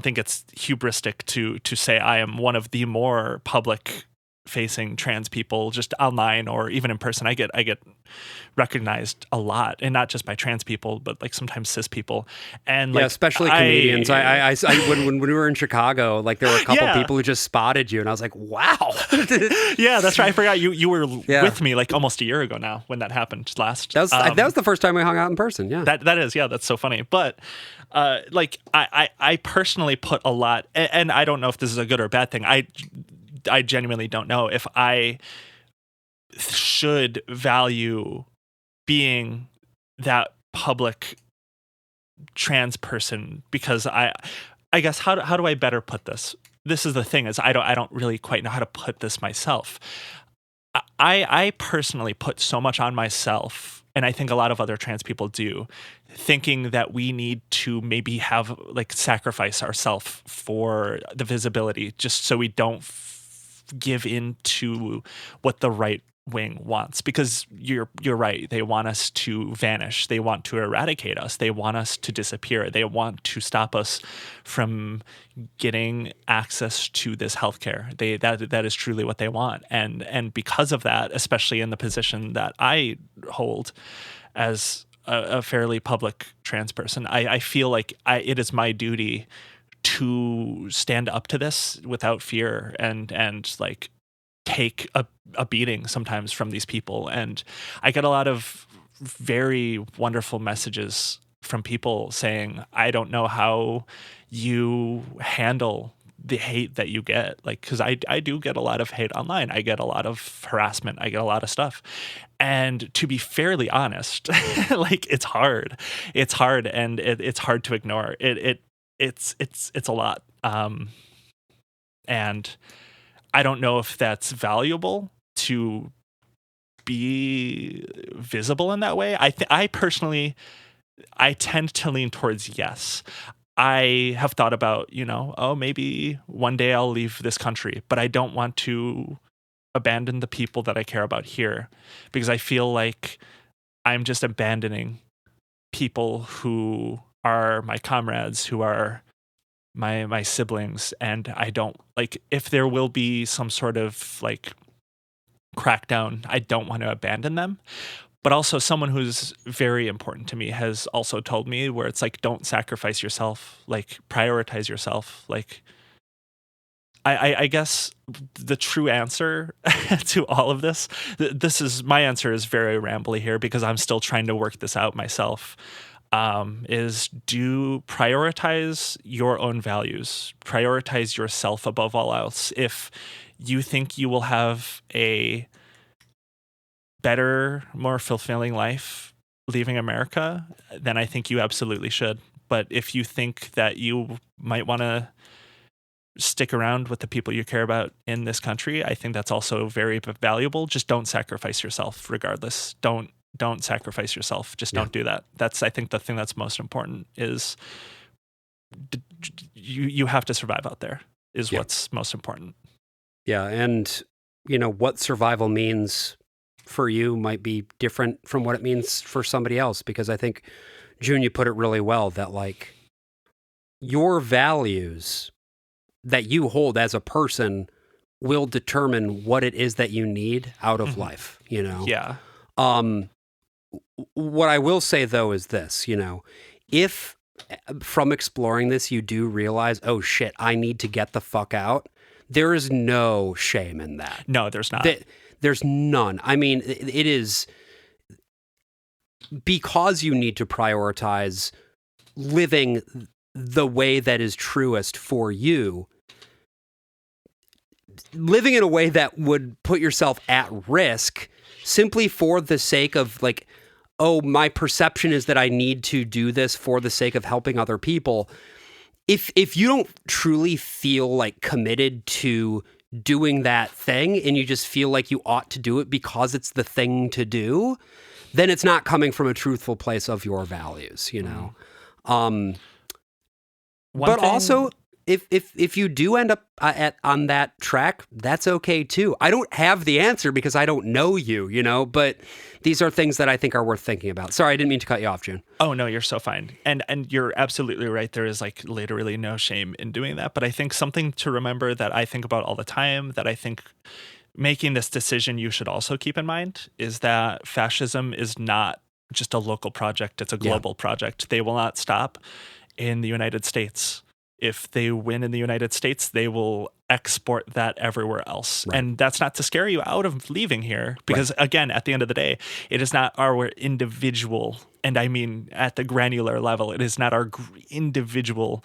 think it's hubristic to say I am one of the more public facing trans people, just online or even in person. I get recognized a lot, and not just by trans people, but like sometimes cis people, and especially comedians. I when we were in Chicago, like there were a couple people who just spotted you, and I was like, wow. Yeah, that's right. I forgot you were with me like almost a year ago now when that happened last. That was the first time we hung out in person. Yeah, that is. Yeah, that's so funny. But I personally put a lot, and I don't know if this is a good or bad thing. I genuinely don't know if I should value being that public trans person, because I guess how do I better put this? This is the thing, is I don't really quite know how to put this myself. I personally put so much on myself, and I think a lot of other trans people do, thinking that we need to maybe have sacrifice ourselves for the visibility, just so we don't give in to what the right wing wants. Because you're right, they want us to vanish, they want to eradicate us, they want us to disappear, they want to stop us from getting access to this healthcare. That is truly what they want. And because of that, especially in the position that I hold as a fairly public trans person, I feel like it is my duty to stand up to this without fear and take a beating sometimes from these people. And I get a lot of very wonderful messages from people saying, I don't know how you handle the hate that you get, like, because I do get a lot of hate online. I get a lot of harassment. I get a lot of stuff. And to be fairly honest, like, it's hard. It's hard, and it's hard to ignore. It's a lot. And I don't know if that's valuable to be visible in that way. I personally, I tend to lean towards yes. I have thought about, oh, maybe one day I'll leave this country, but I don't want to abandon the people that I care about here, because I feel like I'm just abandoning people who are my comrades, who are my siblings. And I don't, like, if there will be some sort of like crackdown, I don't want to abandon them. But also, someone who's very important to me has also told me, where it's like, don't sacrifice yourself, like, prioritize yourself. Like, I guess the true answer to all of this, my answer is very rambly here, because I'm still trying to work this out myself, is do prioritize your own values, prioritize yourself above all else. If you think you will have a better, more fulfilling life leaving America, then I think you absolutely should. But if you think that you might want to stick around with the people you care about in this country, I think that's also very valuable. Just don't sacrifice yourself regardless. Don't sacrifice yourself. Just don't do that. That's, I think, the thing that's most important is you have to survive out there is what's most important. Yeah. And, what survival means for you might be different from what it means for somebody else, because I think, June, you put it really well, that like your values that you hold as a person will determine what it is that you need out of life, Yeah. What I will say though is this, if from exploring this you do realize, oh shit, I need to get the fuck out, there is no shame in that. No, there's not. There's none. I mean, it is because you need to prioritize living the way that is truest for you, living in a way that would put yourself at risk simply for the sake of like, oh, my perception is that I need to do this for the sake of helping other people. If you don't truly feel like committed to doing that thing, and you just feel like you ought to do it because it's the thing to do, then it's not coming from a truthful place of your values, But also, if you do end up on that track, that's okay too. I don't have the answer because I don't know you, but these are things that I think are worth thinking about. Sorry, I didn't mean to cut you off, June. Oh no, you're so fine. And you're absolutely right. There is like literally no shame in doing that. But I think something to remember that I think about all the time, that I think making this decision you should also keep in mind, is that fascism is not just a local project. It's a global project. They will not stop in the United States. If they win in the United States, they will export that everywhere else. Right. And that's not to scare you out of leaving here, because again, at the end of the day, it is not our individual, and I mean at the granular level, it is not our individual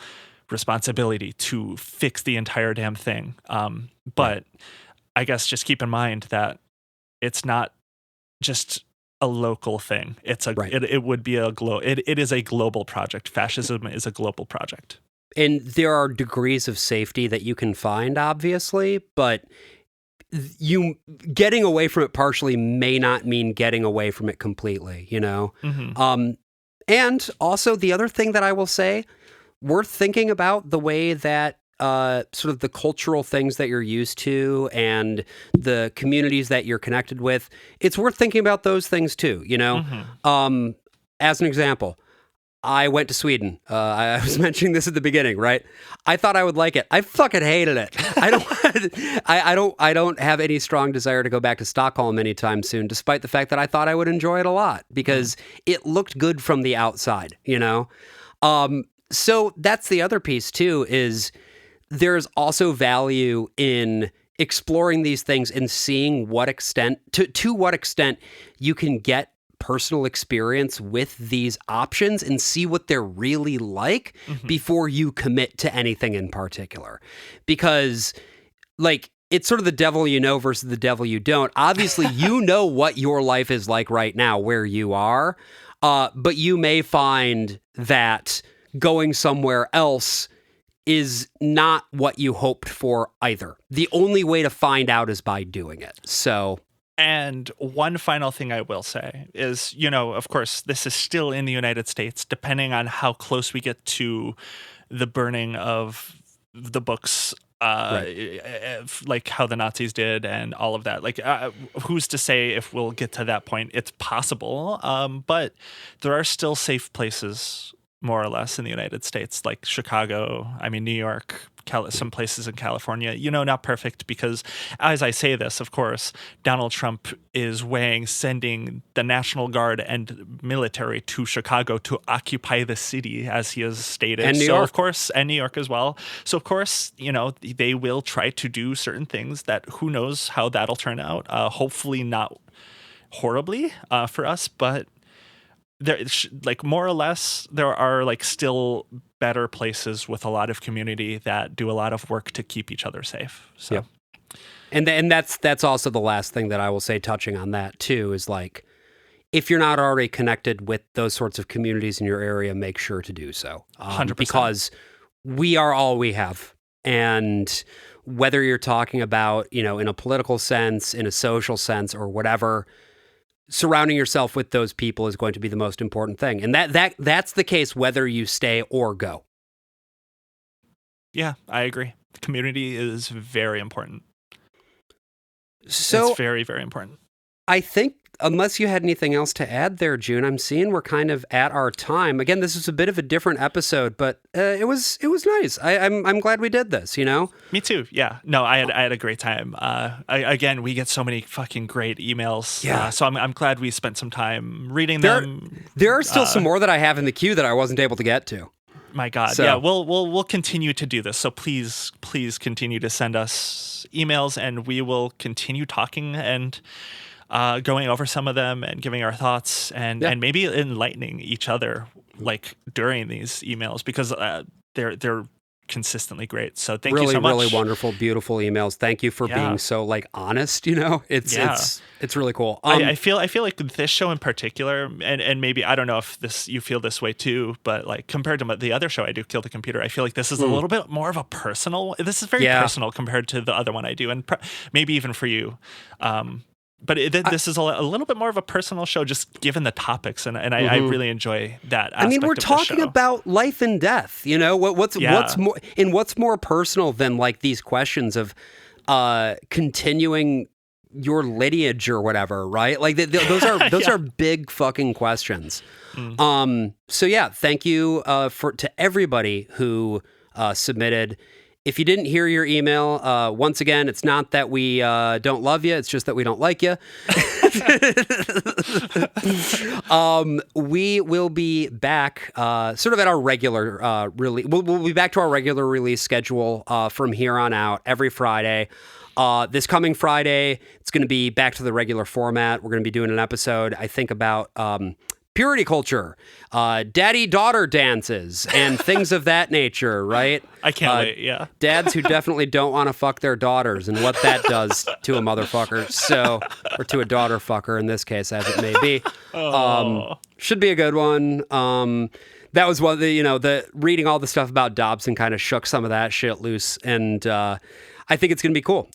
responsibility to fix the entire damn thing. But I guess just keep in mind that it's not just a local thing. It's it would be it is a global project. Fascism is a global project. And there are degrees of safety that you can find, obviously, but you getting away from it partially may not mean getting away from it completely, Mm-hmm. And also the other thing that I will say, worth thinking about the way that sort of the cultural things that you're used to and the communities that you're connected with, it's worth thinking about those things too, Mm-hmm. As an example, I went to Sweden. I was mentioning this at the beginning, right? I thought I would like it. I fucking hated it. I don't have any strong desire to go back to Stockholm anytime soon, despite the fact that I thought I would enjoy it a lot because it looked good from the outside, So that's the other piece too, is there's also value in exploring these things and seeing what extent, to what extent you can get personal experience with these options and see what they're really like before you commit to anything in particular. Because, like, it's sort of the devil you know versus the devil you don't. Obviously, you know what your life is like right now where you are, but you may find that going somewhere else is not what you hoped for either. The only way to find out is by doing it. So... And one final thing I will say is, of course, this is still in the United States, depending on how close we get to the burning of the books, like how the Nazis did and all of that. Like, who's to say if we'll get to that point? It's possible, but there are still safe places, more or less, in the United States, like Chicago, New York, some places in California, not perfect because, as I say this, of course, Donald Trump is weighing sending the National Guard and military to Chicago to occupy the city, as he has stated. And New York. Of course, and New York as well. So, of course, they will try to do certain things that who knows how that'll turn out. Hopefully not horribly for us, but there, like, more or less, there are like still better places with a lot of community that do a lot of work to keep each other safe. So, yep. And that's also the last thing that I will say, touching on that too, is like, if you're not already connected with those sorts of communities in your area, make sure to do so. 100%. Because we are all we have. And whether you're talking about, in a political sense, in a social sense, or whatever, surrounding yourself with those people is going to be the most important thing. And that's the case whether you stay or go. Yeah, I agree. Community is very important. So it's very, very important. I think, unless you had anything else to add there, June, I'm seeing we're kind of at our time. Again, this is a bit of a different episode, but it was nice. I'm glad we did this, Me too. Yeah. No, I had a great time. Again, we get so many fucking great emails. Yeah. So I'm glad we spent some time reading them. There are still some more that I have in the queue that I wasn't able to get to. My God. So, yeah, we'll continue to do this. So please continue to send us emails, and we will continue talking and going over some of them and giving our thoughts and maybe enlightening each other, like, during these emails, because they're consistently great. So thank you so much. Really wonderful, beautiful emails. Thank you for being so, like, honest. It's really cool. I feel like this show in particular, and maybe, I don't know if you feel this way too, but like, compared to the other show I do, Kill the Computer, I feel like this is a little bit more of a personal. This is very personal compared to the other one I do, and maybe even for you. But this is a little bit more of a personal show, just given the topics, and I really enjoy that aspect. We're talking about life and death. What's more personal than, like, these questions of continuing your lineage or whatever, right? Like, those are big fucking questions. So yeah, thank you to everybody who submitted. If you didn't hear your email, once again, it's not that we don't love you. It's just that we don't like you. We will be back sort of at our regular release. We'll be back to our regular release schedule from here on out every Friday. This coming Friday, it's going to be back to the regular format. We're going to be doing an episode, I think, about purity culture, daddy-daughter dances, and things of that nature, right? I can't wait, yeah. Dads who definitely don't want to fuck their daughters and what that does to a motherfucker, or to a daughter fucker in this case, as it may be. Should be a good one. That was one, the reading all the stuff about Dobson kind of shook some of that shit loose, and I think it's going to be cool.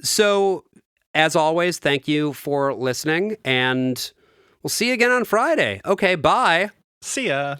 So, as always, thank you for listening, and we'll see you again on Friday. Okay, bye. See ya.